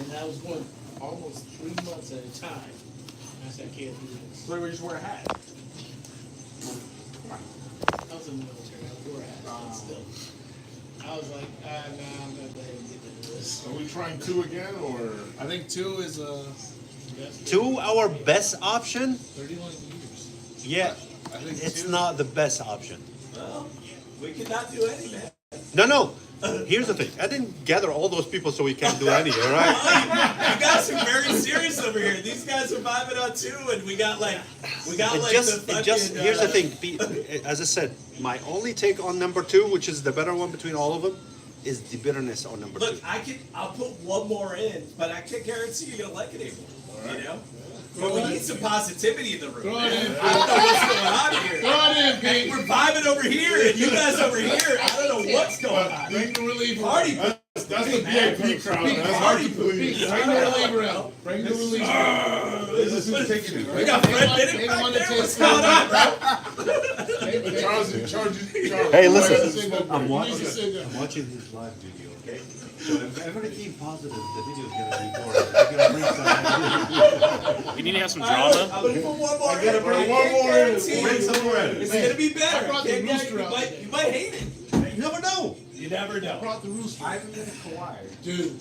Speaker 10: And I was going almost 3 months at a time. I said, I can't do this.
Speaker 5: So we just wear a hat.
Speaker 10: I was in the military. I wore a hat, but still. I was like, nah, I'm gonna go ahead and get into this.
Speaker 6: Are we trying 2 again, or?
Speaker 5: I think 2 is
Speaker 1: Two, our best option.
Speaker 10: 31 years.
Speaker 1: Yeah, it's not the best option.
Speaker 3: Well, we could not do any, man.
Speaker 1: No. Here's the thing. I didn't gather all those people so we can't do any. All right.
Speaker 3: You guys are very serious over here. These guys are vibing on 2, and we got like the fucking.
Speaker 1: Here's the thing. As I said, my only take on number 2, which is the better one between all of them, is the bitterness on number 2.
Speaker 3: Look, I'll put one more in, but I can't guarantee you're gonna like it anymore. You know? But we need some positivity in the room.
Speaker 10: Throw it in,
Speaker 3: I don't know what's going on here.
Speaker 10: Throw it in, Pete.
Speaker 3: We're vibing over here, and you guys over here. I don't know what's going on.
Speaker 10: Bring the reliever.
Speaker 3: Party.
Speaker 6: That's the VIP crowd. Man. That's hard to believe.
Speaker 10: Bring the reliever out. Bring the reliever out.
Speaker 5: This is taking it,
Speaker 3: We
Speaker 5: right?
Speaker 3: got Fred Bennett back there. What's going on, bro?
Speaker 6: Charles.
Speaker 7: Hey, listen.
Speaker 1: I'm watching
Speaker 10: You need to sit down.
Speaker 1: his live video, okay? So if everything positive, the video is gonna be boring. I'm gonna bring some.
Speaker 8: You need to have some drama.
Speaker 3: I'm gonna put one more in.
Speaker 6: gotta bring
Speaker 3: I
Speaker 6: one
Speaker 3: can't
Speaker 6: more in.
Speaker 3: guarantee
Speaker 6: Bring
Speaker 3: it.
Speaker 6: some more in.
Speaker 3: It's gonna be better.
Speaker 10: I brought the
Speaker 3: Can't
Speaker 10: rooster
Speaker 3: guarantee-
Speaker 10: out
Speaker 3: you might hate it. You never know. You never
Speaker 10: I
Speaker 3: know.
Speaker 10: brought the rooster. Dude,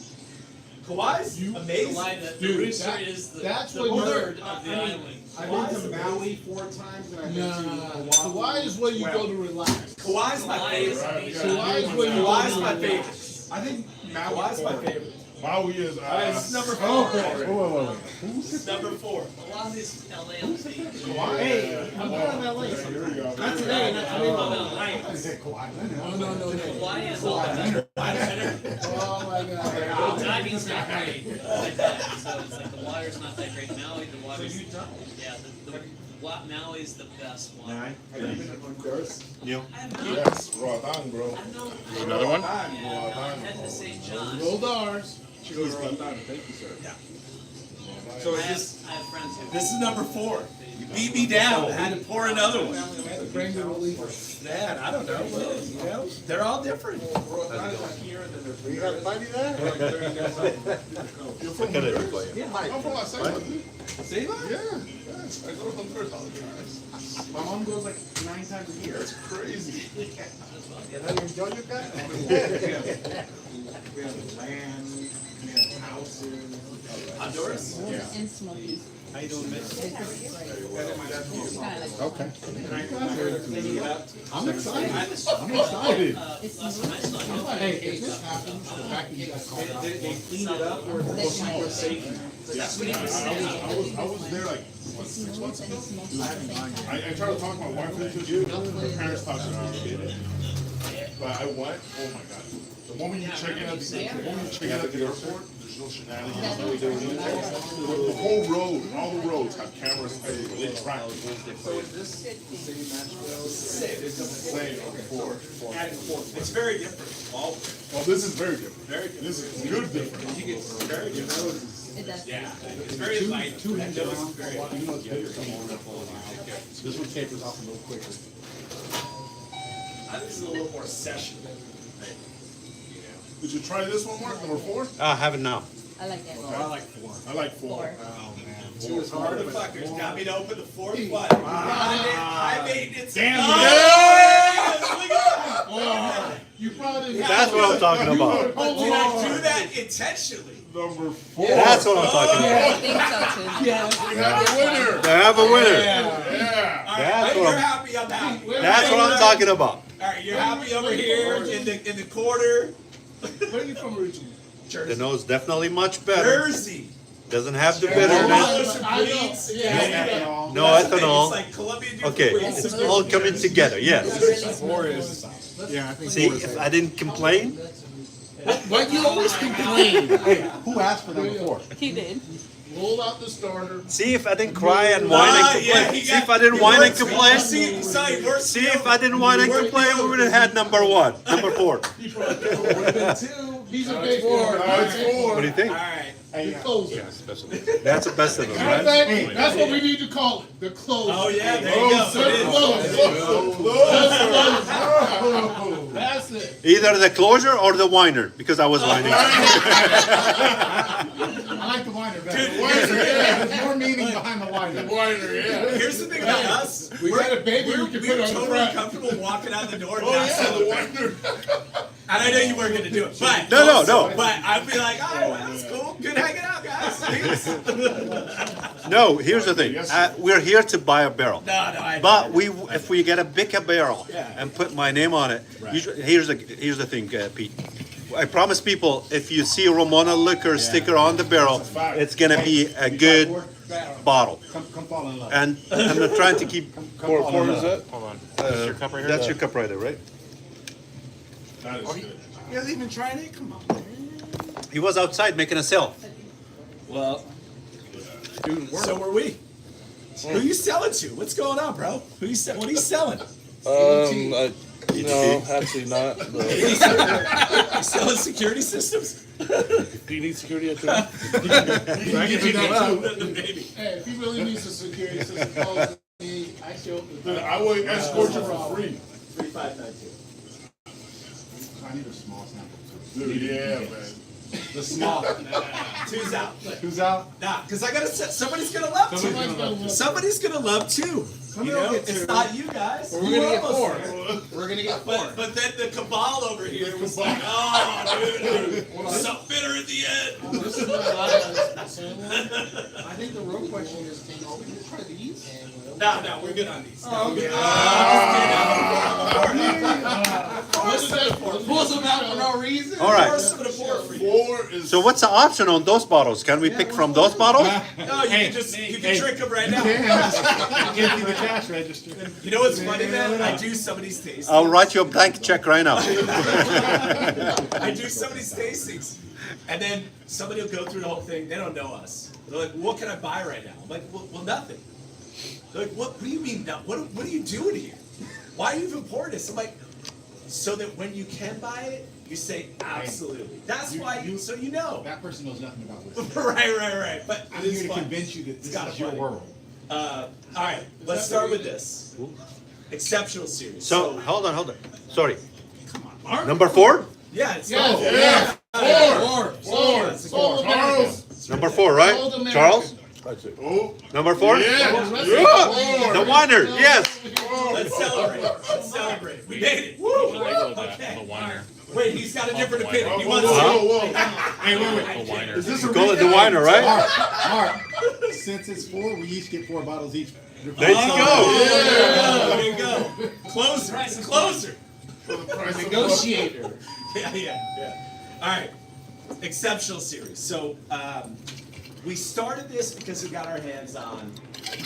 Speaker 3: Kawhi's amazing.
Speaker 10: dude, that's what you're.
Speaker 3: Third of the island.
Speaker 5: I've been to Maui 4 times and I've been
Speaker 10: Nah,
Speaker 5: to
Speaker 10: Hawaii is where you go to relax.
Speaker 3: Kawhi's my favorite.
Speaker 10: Hawaii is where you go
Speaker 3: Kawhi's
Speaker 10: to
Speaker 3: my
Speaker 10: relax.
Speaker 3: favorite.
Speaker 5: I think
Speaker 3: Kawhi's my favorite.
Speaker 6: Maui is.
Speaker 3: It's number 4.
Speaker 7: Wait.
Speaker 3: It's number 4.
Speaker 9: a lot of these LA on stage.
Speaker 10: Hey, I'm going to LA.
Speaker 6: Here we go.
Speaker 10: Not today, not today.
Speaker 5: I said Kawhi Leonard.
Speaker 10: No.
Speaker 9: Why is all that?
Speaker 10: Oh my God.
Speaker 9: The timing's not great like that. So it's like the water's not that great. Maui, the water's. Yeah, Maui's the best one.
Speaker 5: Have you been to Honduras?
Speaker 1: You.
Speaker 9: I have not.
Speaker 6: Yes, Roatan, bro.
Speaker 9: I know.
Speaker 8: Another one?
Speaker 9: Yeah, I've been to St. John's.
Speaker 10: Gold R's.
Speaker 5: Thank you, sir.
Speaker 3: So
Speaker 9: I
Speaker 3: this
Speaker 9: have friends who.
Speaker 3: is number 4. You beat me down. I had to pour another one.
Speaker 10: Bring the reliever.
Speaker 3: Man, I don't know. Well, you know, they're all different.
Speaker 6: You got a party there? You're from
Speaker 1: Got it
Speaker 6: Honduras?
Speaker 1: for you.
Speaker 6: I'm from Los Angeles.
Speaker 3: See?
Speaker 6: Yeah. I go to Honduras all the time.
Speaker 5: My mom goes like 9 times a year.
Speaker 6: That's crazy.
Speaker 5: We have land, we have houses.
Speaker 3: Honduras?
Speaker 4: And Smokies.
Speaker 5: How you doing, miss?
Speaker 7: Okay.
Speaker 5: I'm excited. I'm excited. Hey, if this happens, the fact that you guys called out. They cleaned it up or it's super safe.
Speaker 6: Yeah, I was there like, what, 6 months ago? I tried to talk to my wife into it, her parents talked to her. But I went, oh my god. The moment you check in at the airport, there's no shenanigans. The whole road, all the roads have cameras everywhere. They track it.
Speaker 3: So is this the same Nashville?
Speaker 6: Same on the floor.
Speaker 3: It's very different.
Speaker 6: Well, this is very different. Very different. This is good different.
Speaker 3: Very different.
Speaker 4: It does.
Speaker 3: Yeah, it's very light.
Speaker 5: Two hands around, even though it's bigger, this one tapers off a little quicker.
Speaker 3: I think this is a little more session.
Speaker 6: Did you try this one, Mark? Number 4?
Speaker 1: I have it now.
Speaker 4: I like it.
Speaker 6: I like 4.
Speaker 5: Oh, man.
Speaker 3: Two is hard. Motherfuckers got me to open the fourth one. I made it.
Speaker 5: Damn
Speaker 3: Oh,
Speaker 5: Oh, you probably.
Speaker 1: That's what I'm talking about.
Speaker 3: But did I do that intentionally?
Speaker 6: Number 4.
Speaker 1: That's what I'm talking
Speaker 4: I
Speaker 1: about.
Speaker 4: think so too.
Speaker 5: Yeah.
Speaker 6: We have a winner.
Speaker 1: They have a winner.
Speaker 6: Yeah.
Speaker 3: All right,
Speaker 1: That's what
Speaker 3: you're
Speaker 1: I'm-
Speaker 3: happy. I'm happy.
Speaker 1: That's what I'm talking about.
Speaker 3: All right, you're happy over here in the corner.
Speaker 5: Where are you from originally?
Speaker 1: The nose definitely much better.
Speaker 3: Jersey.
Speaker 1: Doesn't have the
Speaker 5: I
Speaker 1: bitterness.
Speaker 3: Bleeds.
Speaker 5: know.
Speaker 1: No ethanol.
Speaker 3: It's like Columbia Duke
Speaker 1: Okay,
Speaker 3: Bleeds.
Speaker 1: it's all coming together. Yes.
Speaker 7: Four is, yeah, I think
Speaker 1: See,
Speaker 7: four is
Speaker 1: if I didn't complain,
Speaker 5: Why you always complain?
Speaker 7: Hey, who asked for number 4?
Speaker 4: He did.
Speaker 5: Roll out the starter.
Speaker 1: see if I didn't cry and whine and complain. See if I didn't whine and complain.
Speaker 3: See, Sonny, we're
Speaker 1: See if I didn't whine and complain, we would have had number 1, number 4.
Speaker 5: These are big four.
Speaker 1: What do you think?
Speaker 3: All right.
Speaker 5: The closer.
Speaker 1: That's the best of them,
Speaker 5: Matter of
Speaker 1: right?
Speaker 5: fact, that's what we need to call it. The closer.
Speaker 3: Oh yeah, there you go. It is.
Speaker 5: That's it.
Speaker 1: Either the closure or the whiner, because I was whining.
Speaker 5: I like the whiner better. There's more meaning behind the whiner.
Speaker 3: Here's the thing about us.
Speaker 5: We got a baby
Speaker 3: We're
Speaker 5: we can put on the
Speaker 3: totally
Speaker 5: front.
Speaker 3: comfortable walking out the door.
Speaker 6: Oh yeah, the wonder.
Speaker 3: And I know you weren't going to do it, but
Speaker 1: No.
Speaker 3: But I'd be like, oh, well, that's cool. Good hanging out, guys. Thanks.
Speaker 1: No, here's the thing. We're here to buy a barrel.
Speaker 3: I
Speaker 1: But if we get a bigger barrel
Speaker 3: Yeah.
Speaker 1: and put my name on it, here's the thing, Pete. I promise people, if you see a Ramona Liquor sticker on the barrel, it's gonna be a good bottle.
Speaker 7: Come fall in love.
Speaker 1: And I'm not trying to keep.
Speaker 7: Come fall in love.
Speaker 8: Hold on. Is your cup right here?
Speaker 1: That's your cup right there, right?
Speaker 6: That is good.
Speaker 7: You guys even tried it? Come on.
Speaker 1: He was outside making a sale.
Speaker 3: Well,
Speaker 7: Doing work.
Speaker 3: so were we. Who you selling to? What's going on, bro? What are you selling?
Speaker 8: No, actually not.
Speaker 3: You selling security systems?
Speaker 8: Do you need security at your
Speaker 5: I can do that too.
Speaker 3: Maybe.
Speaker 5: Hey, if he really needs a security system, calls me. I show up.
Speaker 6: Dude, I will escort you for free.
Speaker 3: 3592.
Speaker 5: I need a small sample too.
Speaker 6: Dude, yeah, man.
Speaker 5: The small.
Speaker 3: Two's out.
Speaker 5: Who's out?
Speaker 3: Nah, because I gotta set. Somebody's gonna love two. Somebody's gonna love two. You know, it's not you guys.
Speaker 5: We're gonna get
Speaker 3: almost
Speaker 5: 4.
Speaker 3: there.
Speaker 5: We're gonna get 4.
Speaker 3: But then the cabal over here was like, oh, dude, so bitter at the end.
Speaker 5: This is what I think the real question is, are we gonna try these?
Speaker 3: No, we're good on these.
Speaker 5: Oh, okay. Pulls them out for no reason.
Speaker 1: All right.
Speaker 6: 4 is.
Speaker 1: So what's the option on those bottles? Can we pick from those bottles?
Speaker 3: No, you can drink them right now.
Speaker 7: Empty the cash register.
Speaker 3: You know what's funny, man? I do some of these tastings.
Speaker 1: I'll write you a blank check right now.
Speaker 3: I do some of these tastings, and then somebody will go through the whole thing. They don't know us. They're like, "What can I buy right now?" I'm like, "Well, nothing." They're like, "What do you mean? What are you doing here? Why are you even pouring this?" I'm like, "So that when you can buy it, you say absolutely." That's why. So you know.
Speaker 5: That person knows nothing about whiskey.
Speaker 3: Right. But
Speaker 5: I'm
Speaker 3: it
Speaker 5: here
Speaker 3: is
Speaker 5: to
Speaker 3: fun.
Speaker 5: convince you that this
Speaker 3: It's kinda
Speaker 5: is your
Speaker 3: funny.
Speaker 5: world.
Speaker 3: All right, let's start with this. Exceptional series.
Speaker 1: So hold on. Sorry.
Speaker 3: Mark?
Speaker 1: Number 4?
Speaker 3: Yeah, it's
Speaker 5: Yes,
Speaker 3: four.
Speaker 5: yeah.
Speaker 3: Four.
Speaker 5: Sold America.
Speaker 1: Number 4, right?
Speaker 5: Sold America.
Speaker 1: Charles?
Speaker 8: That's it.
Speaker 6: Oh,
Speaker 1: Number 4?
Speaker 6: yeah.
Speaker 1: Yeah. The whiner, yes.
Speaker 3: Let's celebrate. Let's celebrate. We made it. Woo!
Speaker 8: I go with that.
Speaker 3: Okay.
Speaker 8: The whiner.
Speaker 3: Wait, he's got a different
Speaker 8: Whoa,
Speaker 3: opinion. He
Speaker 6: Whoa,
Speaker 3: wants
Speaker 6: whoa,
Speaker 3: to.
Speaker 6: whoa. Hey, wait.
Speaker 8: The whiner.
Speaker 6: Is this a
Speaker 1: Call it the
Speaker 6: recap?
Speaker 1: whiner, right?
Speaker 7: Mark, since it's 4, we each get 4 bottles each.
Speaker 1: There you go.
Speaker 3: There you go. Closer. Closer.
Speaker 6: For the price of
Speaker 10: Negotiator.
Speaker 3: Yeah. All right. Exceptional series. So we started this because we got our hands on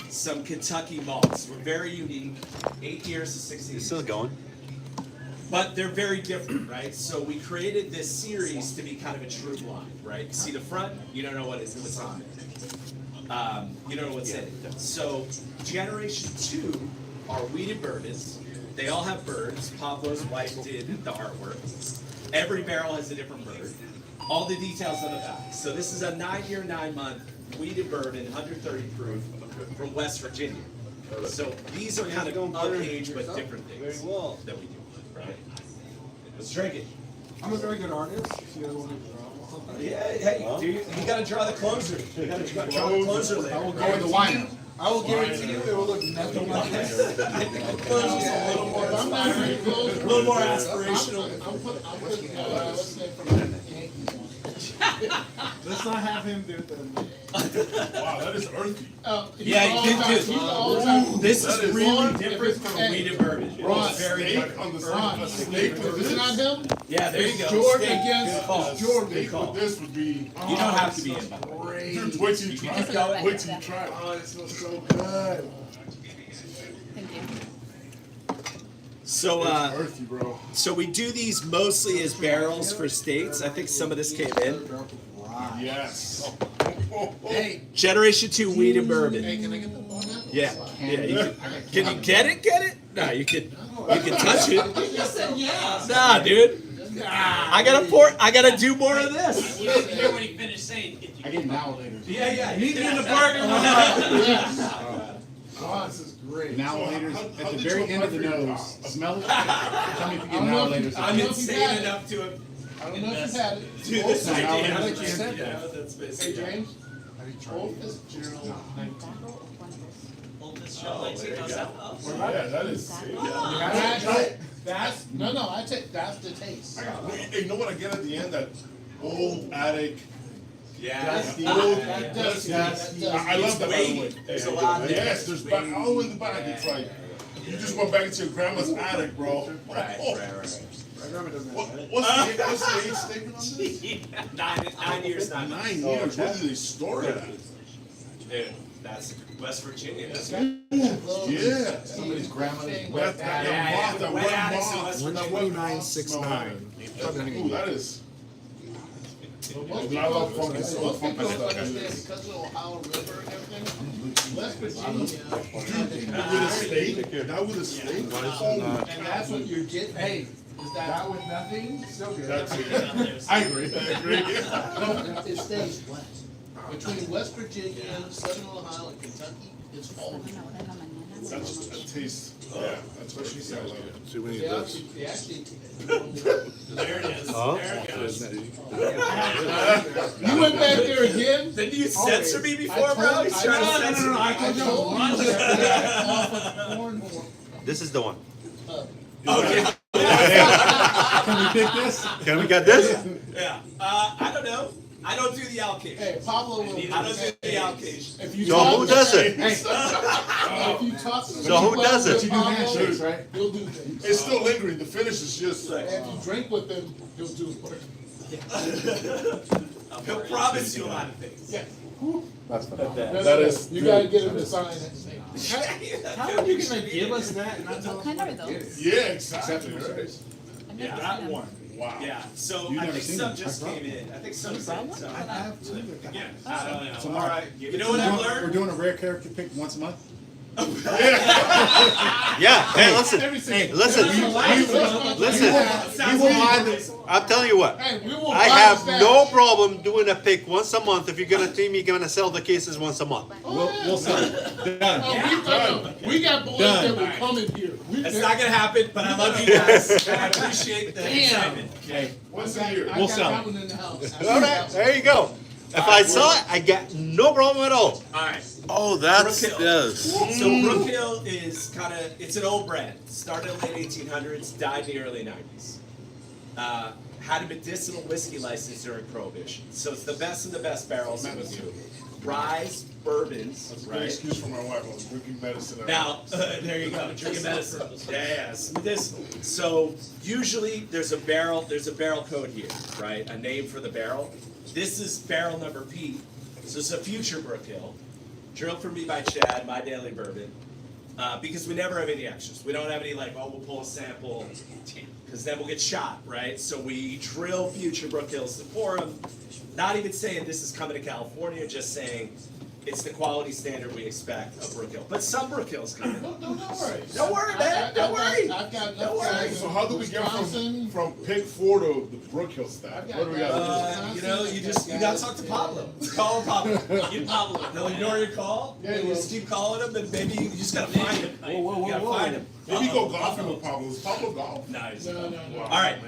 Speaker 3: some Kentucky malts. We're very unique. 8 years to 16
Speaker 1: It's
Speaker 3: years.
Speaker 1: still going.
Speaker 3: But they're very different, right? So we created this series to be kind of a true blind, right? You see the front, you don't know what's on it. You don't know what's in it. So Generation 2 are wheated bourbons. They all have birds. Pablo's wife did the artwork. Every barrel has a different bird. All the details on the back. So this is a 9-year, 9-month wheated bourbon, 130 proof, from West Virginia. So these are kind of unaged but different things that we do. Right? Let's drink it.
Speaker 5: I'm a very good artist. You guys want me to draw something?
Speaker 3: Yeah, hey, you gotta draw the closer. You gotta draw the closer later.
Speaker 5: I will give it to you. I will give it to you. It will look nothing like this.
Speaker 3: I think the closer's a little more inspiring, a little more aspirational.
Speaker 10: I'm putting, what's the name from the Yankees on.
Speaker 5: Let's not have him do the.
Speaker 6: Wow, that is earthy.
Speaker 3: Yeah, you did too. This
Speaker 6: That
Speaker 3: is
Speaker 6: is
Speaker 3: really
Speaker 6: Ron.
Speaker 3: different from a wheated bourbon.
Speaker 10: Ron,
Speaker 3: It's very
Speaker 6: Steak
Speaker 3: different.
Speaker 6: on the
Speaker 10: Ron,
Speaker 6: a steak with
Speaker 10: is it not
Speaker 6: this.
Speaker 10: him?
Speaker 3: Yeah, there you go.
Speaker 10: Jordan
Speaker 3: Steak.
Speaker 10: against
Speaker 3: Good call.
Speaker 10: Jordan.
Speaker 3: Good
Speaker 6: Steak
Speaker 3: call.
Speaker 6: with this would be.
Speaker 3: You don't have to be in.
Speaker 6: Dude, wait till you try
Speaker 3: keep
Speaker 6: it.
Speaker 3: going.
Speaker 6: Wait till you try it.
Speaker 5: Oh, it smells so good.
Speaker 4: Thank you.
Speaker 3: So,
Speaker 6: It's earthy, bro.
Speaker 3: so we do these mostly as barrels for states. I think some of this came in.
Speaker 6: Yes.
Speaker 10: Hey,
Speaker 3: Generation 2 wheated bourbon.
Speaker 10: hey, can I get the ball now?
Speaker 3: Yeah, yeah. Can you get it? Get it? No, you can touch it. Nah, dude. I gotta do more of this.
Speaker 9: You didn't hear what he finished saying.
Speaker 7: I get now later.
Speaker 3: Yeah. Meet me in the parking lot.
Speaker 5: Oh, this is great.
Speaker 7: Now later,
Speaker 6: how
Speaker 7: at the
Speaker 6: did
Speaker 7: very
Speaker 6: you
Speaker 7: end of the
Speaker 6: apply for your
Speaker 7: nose. Smell it. Tell me if you get
Speaker 10: I
Speaker 7: now
Speaker 10: don't know
Speaker 7: later.
Speaker 10: if you-
Speaker 3: I'm
Speaker 10: know if
Speaker 3: insane
Speaker 10: had it.
Speaker 3: enough to have.
Speaker 10: I don't know if you've had it.
Speaker 3: Do this
Speaker 7: Now
Speaker 3: idea.
Speaker 7: later.
Speaker 10: Now that you said
Speaker 3: Yeah,
Speaker 10: that.
Speaker 3: that's
Speaker 10: Hey,
Speaker 3: basically.
Speaker 10: James. Old Fitzgerald.
Speaker 9: Hold this show like you know that.
Speaker 6: Yeah, that is.
Speaker 10: That's that's the taste.
Speaker 6: Hey, you know what I get at the end? That old attic.
Speaker 3: Yeah.
Speaker 10: That does.
Speaker 6: I love that, by the way.
Speaker 3: Weighty. There's a lot there.
Speaker 6: Yes, there's back all the way in the back. It's like you just went back into your grandma's attic, bro.
Speaker 3: Right.
Speaker 5: My grandma doesn't have that.
Speaker 6: What's the age statement on this?
Speaker 3: 9 years, not
Speaker 6: 9 years. Where do they store it at?
Speaker 3: Dude, that's West Virginia. That's
Speaker 6: Yeah.
Speaker 7: Somebody's grandma's
Speaker 6: That
Speaker 7: wet
Speaker 6: moth, that
Speaker 3: Wet
Speaker 6: wet
Speaker 3: attics in
Speaker 6: moth.
Speaker 3: West
Speaker 6: That
Speaker 3: Virginia.
Speaker 6: wet moth smell.
Speaker 5: 2969.
Speaker 6: Ooh, that is.
Speaker 10: Most
Speaker 6: I love
Speaker 10: people,
Speaker 6: funky
Speaker 10: most
Speaker 6: stuff.
Speaker 10: people don't understand because of the Ohio River and everything. West Virginia,
Speaker 6: With a steak? That with a steak? Oh,
Speaker 10: and that's what you're getting. Hey, is that
Speaker 5: That with nothing, still good.
Speaker 6: that's it. I agree.
Speaker 10: no? It stays west. Between West Virginia, Southern Ohio, and Kentucky, it's all.
Speaker 6: That tastes. Yeah, that's what she said. I love it.
Speaker 8: See, we need
Speaker 10: They
Speaker 8: this.
Speaker 10: actually.
Speaker 3: There it is.
Speaker 1: Huh?
Speaker 3: There it goes.
Speaker 10: You went back there again?
Speaker 3: Didn't you censor me before, bro? He's trying to censor me.
Speaker 10: I told you off of Cornhole.
Speaker 1: This is the one.
Speaker 3: Okay.
Speaker 7: Can we pick this?
Speaker 1: Can we get this?
Speaker 3: Yeah. I don't know. I don't do the allocation.
Speaker 10: Hey, Pablo will.
Speaker 3: I don't do the allocation.
Speaker 10: If you
Speaker 1: So
Speaker 10: talk,
Speaker 1: who does it?
Speaker 10: if you talk,
Speaker 1: So who does it?
Speaker 7: You do handshakes, right?
Speaker 10: He'll do things.
Speaker 6: It's still lingering. The finish is just.
Speaker 10: And if you drink with him, he'll do work.
Speaker 3: He'll promise you a lot of things.
Speaker 10: Yeah.
Speaker 7: That's phenomenal.
Speaker 6: That is.
Speaker 10: You gotta get him to sign it.
Speaker 5: How are you gonna give us that and not tell us
Speaker 4: What kind
Speaker 5: what
Speaker 4: are
Speaker 5: to get?
Speaker 4: those?
Speaker 6: Yeah, exactly. Right.
Speaker 4: I've
Speaker 3: Yeah,
Speaker 4: never
Speaker 3: that
Speaker 4: seen them.
Speaker 3: one.
Speaker 6: Wow.
Speaker 3: Yeah. So
Speaker 7: You've
Speaker 3: I
Speaker 7: never
Speaker 3: think
Speaker 7: seen
Speaker 3: some
Speaker 7: them.
Speaker 3: just
Speaker 7: I brought
Speaker 3: came in. I think some did. So
Speaker 5: I have two.
Speaker 3: yeah. I don't know.
Speaker 7: So
Speaker 3: All
Speaker 7: Mark,
Speaker 3: right. You know what I've
Speaker 7: We're
Speaker 3: learned?
Speaker 7: doing a rare character pick once a month.
Speaker 1: Yeah. Hey, listen. Hey, listen. Listen. I'm telling you what.
Speaker 10: Hey, we will
Speaker 1: I
Speaker 10: buy
Speaker 1: have
Speaker 10: this
Speaker 1: no
Speaker 10: back.
Speaker 1: problem doing a pick once a month if you're gonna see me gonna sell the cases once a month.
Speaker 7: We'll sell it. Done.
Speaker 10: We got boys that will come in here.
Speaker 3: That's not gonna happen, but I love you guys. I appreciate the excitement.
Speaker 7: Hey,
Speaker 6: Once a year.
Speaker 10: I
Speaker 7: We'll
Speaker 10: got
Speaker 7: sell
Speaker 10: that
Speaker 7: it.
Speaker 10: one in the house.
Speaker 1: All right, there you go. If I saw it, I got no problem at all.
Speaker 3: All right.
Speaker 2: Oh, that's
Speaker 3: Brook Hill.
Speaker 2: yes.
Speaker 3: So Brook Hill is kind of, it's an old brand. Started in the late 1800s, died in the early 90s. Had a medicinal whiskey license during Prohibition. So it's the best of the best barrels in the two. Ryes, bourbons,
Speaker 6: That's a good
Speaker 3: right?
Speaker 6: excuse for my wife. I was drinking medicine.
Speaker 3: Now, there you go, drinking medicine. Yes, medicinal. So usually there's a barrel code here, right? A name for the barrel. This is barrel number P. So it's a future Brook Hill. Drilled for me by Chad, my daily bourbon. Because we never have any extras. We don't have any like, oh, we'll pull a sample, because then we'll get shot, right? So we drill future Brook Hills to pour them. Not even saying this is coming to California, just saying it's the quality standard we expect of Brook Hill. But some Brook Hills coming.
Speaker 5: Don't worry.
Speaker 3: Don't worry, man. Don't worry.
Speaker 5: I've got
Speaker 3: Don't worry.
Speaker 6: So how do we get from Pick 4 to the Brook Hill staff? What do we got?
Speaker 3: You know, you gotta talk to Pablo. Call Pablo. Get Pablo. He'll ignore your call.
Speaker 5: Yeah,
Speaker 3: You
Speaker 5: well.
Speaker 3: just keep calling him, and maybe you just gotta find him. You gotta find him.
Speaker 6: Maybe go golfing with Pablo. Is Pablo golf?
Speaker 3: Nice.
Speaker 5: No.
Speaker 3: All right.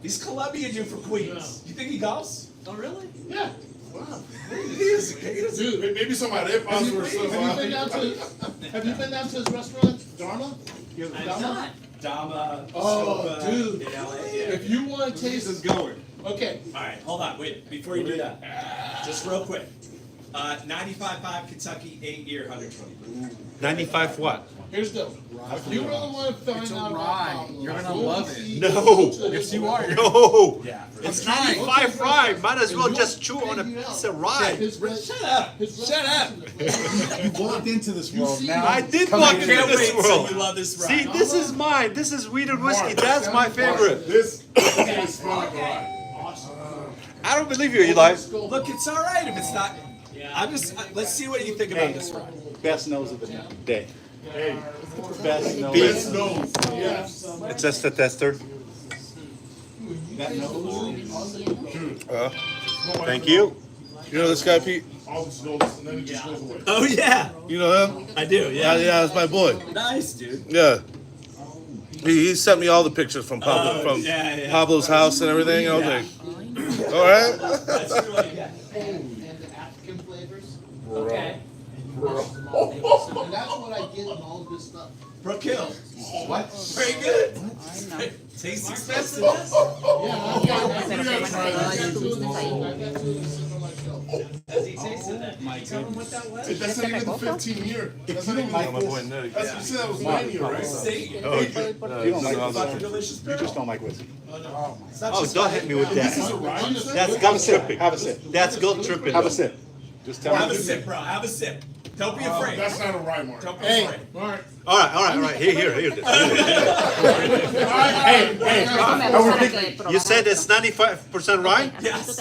Speaker 3: He's Colombian dude from Queens. You think he golfs?
Speaker 9: Oh, really?
Speaker 5: Yeah.
Speaker 3: He is.
Speaker 5: Dude,
Speaker 6: Maybe somebody
Speaker 5: have
Speaker 6: else
Speaker 5: you,
Speaker 6: or
Speaker 5: have you been down
Speaker 6: something.
Speaker 5: have you been down to his restaurant, Dharma?
Speaker 9: I'm not.
Speaker 3: Dama.
Speaker 5: Oh,
Speaker 3: Soba,
Speaker 5: dude.
Speaker 3: In LA. Yeah.
Speaker 5: If you want to taste this going. Okay.
Speaker 3: All right, hold on, wait, before you do that, just real quick. 95.5 Kentucky, 8-year, 120.
Speaker 1: 95 what?
Speaker 5: Here's the deal. If you really want to find out about Pablo,
Speaker 7: You're gonna
Speaker 5: go
Speaker 7: love
Speaker 5: see-
Speaker 7: it.
Speaker 1: No.
Speaker 5: go to the-
Speaker 7: Yes, you are.
Speaker 1: No.
Speaker 3: Yeah.
Speaker 1: It's 95 rye. Might as well just chew on a piece of rye.
Speaker 5: Shut up. Shut up.
Speaker 7: You walked into this world now.
Speaker 1: I did
Speaker 7: Come
Speaker 1: walk
Speaker 7: in.
Speaker 1: into
Speaker 3: Can't
Speaker 1: this
Speaker 3: wait till
Speaker 1: world.
Speaker 3: you love this
Speaker 1: See,
Speaker 3: ride.
Speaker 1: this is mine. This is weeded whiskey.
Speaker 6: Mark,
Speaker 1: That's my favorite.
Speaker 6: This is smelling like a rye.
Speaker 1: I don't believe you, Eli.
Speaker 3: Look, it's all right if it's not. I'm just. Let's see what you think about this ride.
Speaker 7: Best nose of the day.
Speaker 6: Hey,
Speaker 7: Best nose.
Speaker 6: best nose. Yes.
Speaker 1: It's just a tester.
Speaker 7: That nose.
Speaker 1: Thank you.
Speaker 2: You know this guy, Pete?
Speaker 6: All this nose, and then it just goes away.
Speaker 3: Oh yeah,
Speaker 2: You know him?
Speaker 3: I do.
Speaker 2: Yeah, that's my boy.
Speaker 3: Nice, dude.
Speaker 2: Yeah. He sent me all the pictures from Pablo, from
Speaker 3: yeah.
Speaker 2: Pablo's house and everything. I was like, all right.
Speaker 3: That's really good.
Speaker 5: And the African flavors.
Speaker 9: Okay.
Speaker 5: And that's what I get in all this stuff.
Speaker 3: Brook Hill. What? Very good. Tastes expensive.
Speaker 5: Yeah, I've got
Speaker 9: As he tasted that, did you tell him what that was?
Speaker 6: That's not even the 15 year. That's not even
Speaker 2: My
Speaker 6: the,
Speaker 2: boy Nick.
Speaker 6: that's you said that was 9 year, right?
Speaker 3: Steak.
Speaker 7: You don't like
Speaker 3: Fucking delicious
Speaker 7: You
Speaker 3: barrel.
Speaker 7: just don't like whiskey.
Speaker 3: It's not
Speaker 1: Oh,
Speaker 3: just
Speaker 1: don't
Speaker 3: like-
Speaker 1: hit me with
Speaker 6: This is
Speaker 1: that.
Speaker 6: a rye.
Speaker 1: That's guilt tripping.
Speaker 7: Have a sip.
Speaker 1: That's guilt tripping.
Speaker 7: Have a sip. Just tell
Speaker 3: Have
Speaker 7: me.
Speaker 3: a sip, bro. Have a sip. Don't be afraid.
Speaker 6: That's not a rye, Mark.
Speaker 3: Don't be
Speaker 5: Hey,
Speaker 3: afraid.
Speaker 5: Mark.
Speaker 1: All right. Here. You said it's 95% rye?
Speaker 3: Yes.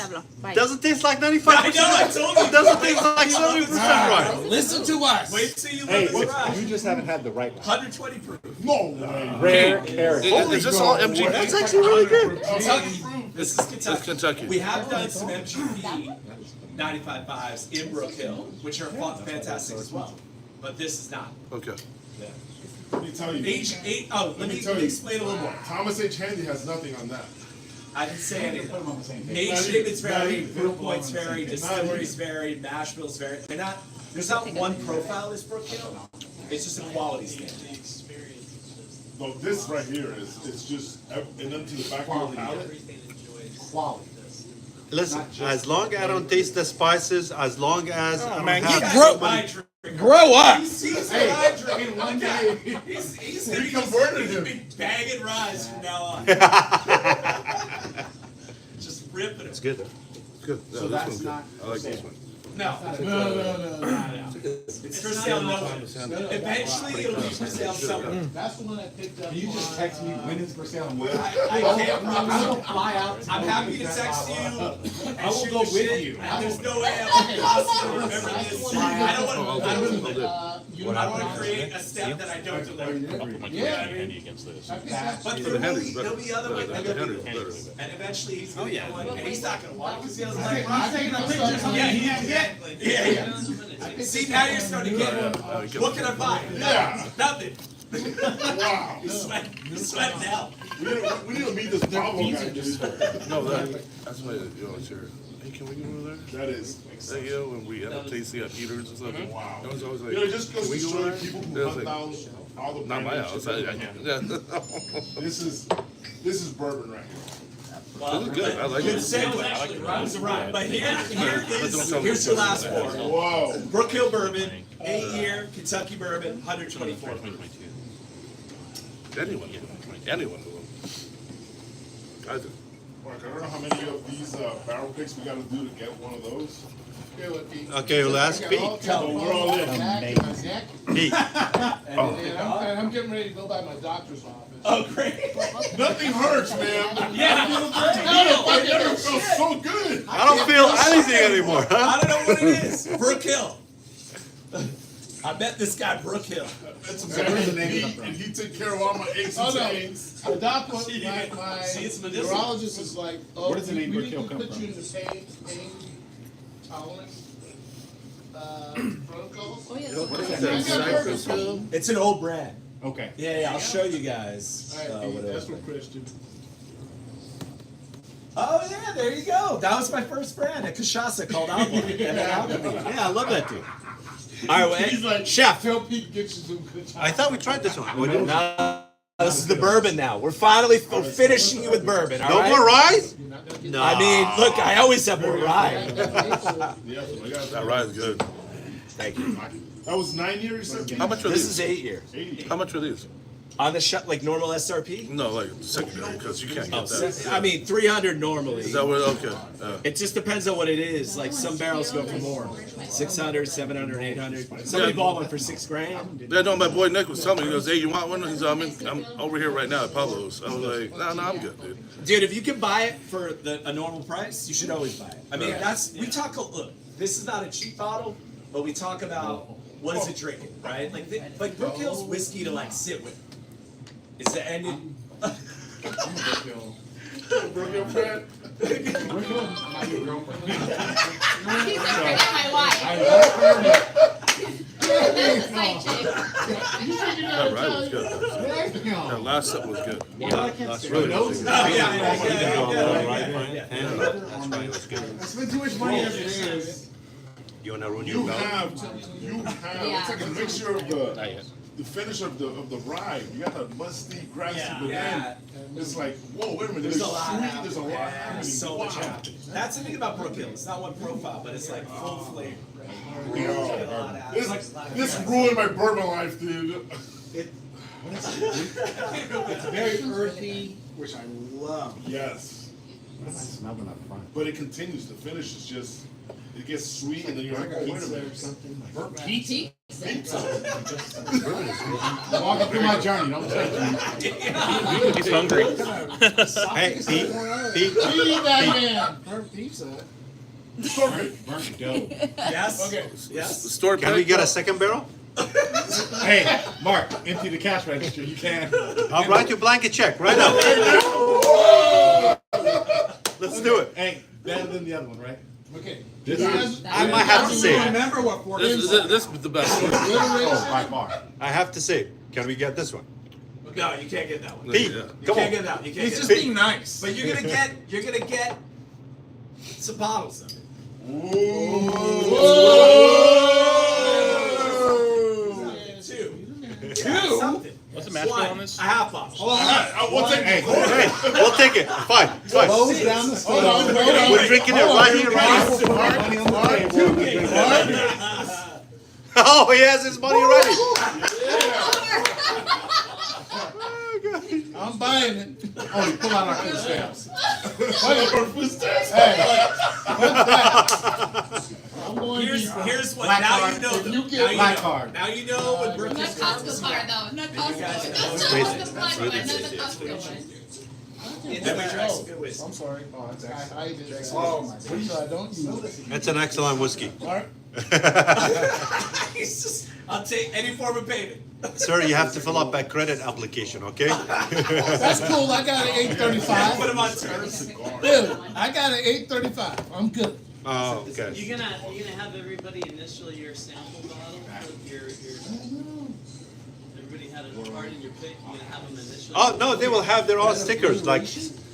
Speaker 1: Doesn't taste like 95%.
Speaker 3: I know, I told you.
Speaker 1: It doesn't taste like 70% rye.
Speaker 5: Listen to us.
Speaker 3: Wait till you
Speaker 7: Hey,
Speaker 3: live this ride.
Speaker 7: you just haven't had the right one.
Speaker 3: 120 proof.
Speaker 6: No way.
Speaker 7: Rare character.
Speaker 2: Is this all MGP?
Speaker 1: That's actually really good.
Speaker 3: Kentucky. This is Kentucky.
Speaker 2: It's Kentucky.
Speaker 3: We have done some MGP 95.5s in Brook Hill, which are fantastic as well. But this is not.
Speaker 2: Okay.
Speaker 6: Let me tell you.
Speaker 3: Let me explain a little more.
Speaker 6: Thomas H. Handy has nothing on that.
Speaker 3: I didn't say anything. Age statements vary, brew points vary, distilleries vary, mash bills vary. There's not one profile this Brook Hill. It's just a quality standard.
Speaker 6: No, this right here is it's just and then to the back of your palate.
Speaker 7: Quality.
Speaker 1: Listen, as long as I don't taste the spices, as long as I don't
Speaker 7: man,
Speaker 1: have
Speaker 7: Grow up.
Speaker 3: He sees what I drink. One day, he's gonna
Speaker 6: He
Speaker 3: be
Speaker 6: converted him.
Speaker 3: bagging rise from now on. Just ripping it.
Speaker 1: It's good.
Speaker 2: Good. Yeah,
Speaker 7: So
Speaker 2: this
Speaker 7: that's
Speaker 2: one's good.
Speaker 7: not.
Speaker 2: I like this one.
Speaker 3: No. It's for sale nowhere. Eventually, it'll be for sale somewhere.
Speaker 5: That's the one I picked up.
Speaker 7: Can you just text me when it's for sale and where?
Speaker 3: I can't
Speaker 7: I
Speaker 3: promise.
Speaker 7: will fly out.
Speaker 3: I'm happy to text you.
Speaker 7: I will go with you.
Speaker 3: And there's no way I'm possible to remember this. I don't want to. I want to create a step that I don't deliver.
Speaker 5: Yeah.
Speaker 3: But there'll be other ones. And eventually he's gonna get one, and he's not gonna want it because he doesn't like
Speaker 5: I'm taking a picture.
Speaker 3: Yeah. See, now you're starting to get what can I buy?
Speaker 6: Yeah.
Speaker 3: Nothing.
Speaker 6: Wow.
Speaker 3: You're sweating now.
Speaker 6: We need to meet this Pablo guy.
Speaker 2: No, that's my, it's here.
Speaker 8: Hey, can we go over there?
Speaker 6: That is
Speaker 8: Hey,
Speaker 6: exceptional.
Speaker 8: yo, when we end up tasting at Peter's or something.
Speaker 6: Wow.
Speaker 8: That was always like,
Speaker 6: You know, it just goes
Speaker 8: can we
Speaker 6: to
Speaker 8: go
Speaker 6: show
Speaker 8: over
Speaker 6: you
Speaker 8: there?
Speaker 6: people who
Speaker 8: Yeah, it's
Speaker 6: hunt
Speaker 8: like,
Speaker 6: down all the
Speaker 8: not my
Speaker 6: brand
Speaker 8: house.
Speaker 6: names
Speaker 8: I, yeah.
Speaker 6: This is bourbon right here.
Speaker 8: This is good. I like
Speaker 3: Good
Speaker 8: it.
Speaker 3: segue. It was a ride. But here's
Speaker 8: Here's
Speaker 3: your last four.
Speaker 6: Whoa.
Speaker 3: Brook Hill Bourbon, 8-year Kentucky Bourbon, 124.
Speaker 8: Anyone. Anyone. I do.
Speaker 6: Mark, I don't know how many of these barrel picks we got to do to get one of those.
Speaker 1: Okay, well, that's Pete.
Speaker 6: So we're all in.
Speaker 1: Pete.
Speaker 5: And I'm getting ready to go by my doctor's office.
Speaker 3: Oh, great.
Speaker 6: Nothing hurts, man.
Speaker 3: Yeah, I feel great.
Speaker 6: I never felt so good.
Speaker 1: I don't feel anything anymore, huh?
Speaker 3: I don't know what it is. Brook Hill. I met this guy, Brook Hill.
Speaker 6: That's exactly and he took care of all my aches and pains.
Speaker 5: The doctor, my
Speaker 3: See, it's medicinal.
Speaker 5: neurologist is like, oh,
Speaker 7: Where does the name
Speaker 5: we
Speaker 7: Brook
Speaker 5: need
Speaker 7: Hill
Speaker 5: to
Speaker 7: come
Speaker 5: put
Speaker 7: from?
Speaker 5: you in the pain tolerance protocols.
Speaker 4: Oh, yes.
Speaker 7: What is
Speaker 5: I
Speaker 7: that?
Speaker 5: got nervous.
Speaker 7: Cypress Hill?
Speaker 3: It's an old brand.
Speaker 7: Okay.
Speaker 3: Yeah, I'll show you guys.
Speaker 5: All right,
Speaker 3: what it
Speaker 5: that's
Speaker 3: is.
Speaker 5: what Chris did.
Speaker 3: Oh yeah, there you go. That was my first brand, a cachaça called Alchemy. Yeah, I love that dude. All right,
Speaker 5: He's like,
Speaker 3: chef.
Speaker 5: tell Pete get you some good time.
Speaker 1: I thought we tried this one. We didn't.
Speaker 3: Now, this is the bourbon now. We're finishing you with bourbon, all
Speaker 1: No
Speaker 3: right?
Speaker 1: more rye?
Speaker 5: You're not gonna get
Speaker 1: No.
Speaker 3: I mean, look, I always have more rye.
Speaker 6: Yeah, I got
Speaker 8: That ride's good.
Speaker 3: Thank you.
Speaker 6: That was 9 years.
Speaker 8: How much are
Speaker 3: This
Speaker 8: these?
Speaker 3: is 8 years.
Speaker 6: 80.
Speaker 8: How much are these?
Speaker 3: On the shop, like normal SRP?
Speaker 8: No, like secondary, because you can't get that.
Speaker 3: I mean, 300 normally.
Speaker 8: Is that what? Okay.
Speaker 3: It just depends on what it is. Like some barrels go for more. 600, 700, 800. Somebody bought one for $6,000.
Speaker 8: Yeah, no, my boy Nick was telling me, he goes, hey, you want one? He's, I'm over here right now at Pablo's. I was like, no, I'm good, dude.
Speaker 3: Dude, if you can buy it for a normal price, you should always buy it. I mean, we talk, look, this is not a cheap bottle, but we talk about what is it drinking, right? Like Brook Hill's whiskey to like sit with. Is the end.
Speaker 6: Brook Hill fan?
Speaker 4: He's forget my wife. That's a side chick.
Speaker 8: That ride was good. That last sip was good.
Speaker 1: That's really good.
Speaker 5: I spent too much money every day.
Speaker 1: You want to ruin
Speaker 6: You
Speaker 1: your belt?
Speaker 6: have, it's like a mixture of the finish of the rye. You got that musty, grassy, but then it's like, whoa, wait a minute,
Speaker 3: There's a lot
Speaker 6: sweet,
Speaker 3: happening.
Speaker 6: there's a lot happening.
Speaker 3: So much
Speaker 6: Wow.
Speaker 3: happening. That's the thing about Brook Hill. It's not one profile, but it's like full flavor.
Speaker 6: This ruined my bourbon life, dude.
Speaker 5: It's very earthy, which I love.
Speaker 6: Yes.
Speaker 7: Smelling up front.
Speaker 6: But it continues. The finish is just, it gets sweet, and then you're like, oh, wait a minute. Burnt pizza.
Speaker 7: Walking through my journey, don't take me.
Speaker 8: He's hungry.
Speaker 1: Hey, Pete.
Speaker 5: Feed that man. Burnt pizza.
Speaker 7: Burnt dough.
Speaker 3: Yes?
Speaker 5: Okay.
Speaker 3: Yes?
Speaker 8: The store
Speaker 1: Can we get a second barrel?
Speaker 7: Hey, Mark, empty the cash register. You can.
Speaker 1: I'll write you a blanket check right now. Let's do it.
Speaker 7: Hey, better than the other one, right?
Speaker 5: Okay.
Speaker 7: This is.
Speaker 1: I might have to say it.
Speaker 5: Remember what 14
Speaker 8: This is the best one.
Speaker 7: Oh, by far.
Speaker 1: I have to say it. Can we get this one?
Speaker 3: No, you can't get that one.
Speaker 1: Pete,
Speaker 8: Yeah.
Speaker 3: You
Speaker 1: come
Speaker 3: can't
Speaker 1: on.
Speaker 3: get that one. You can't
Speaker 5: It's
Speaker 3: get
Speaker 5: just
Speaker 3: that
Speaker 5: being nice.
Speaker 3: But you're gonna get some bottles of it. Two? Something.
Speaker 8: What's the match bill on this?
Speaker 3: A half bottle.
Speaker 6: We'll take it.
Speaker 1: Hey, we'll take it. Fine.
Speaker 7: Close down the store.
Speaker 1: We're drinking it right here, right now.
Speaker 7: Money on the table.
Speaker 1: Oh, he has his money ready.
Speaker 5: I'm buying it.
Speaker 7: Oh, you pull out our food stamps.
Speaker 5: I'm going
Speaker 3: Here's what.
Speaker 7: Black
Speaker 3: Now
Speaker 7: card.
Speaker 3: you know.
Speaker 5: If you
Speaker 3: Now
Speaker 5: get
Speaker 3: you
Speaker 7: black
Speaker 3: know.
Speaker 7: card.
Speaker 3: Now you know when Brooke
Speaker 4: Not
Speaker 3: is
Speaker 4: Costco card though, not Costco. That's
Speaker 1: crazy.
Speaker 4: not the black one, not the Costco one.
Speaker 3: And then we drank some good whiskey.
Speaker 5: I'm sorry. Oh, I did. Oh, my God. So I don't use it.
Speaker 1: It's an excellent whiskey.
Speaker 3: He's just. I'll take any form of payment.
Speaker 1: Sir, you have to fill up a credit application, okay?
Speaker 5: That's cool. I got an
Speaker 3: Put
Speaker 5: 835.
Speaker 3: him on terms.
Speaker 5: Dude, I got an 835. I'm good.
Speaker 1: Oh, okay.
Speaker 9: You're gonna have everybody initial your sample bottle with your everybody had a card in your pick. You're gonna have them initial.
Speaker 1: Oh, no, they will have their own stickers, like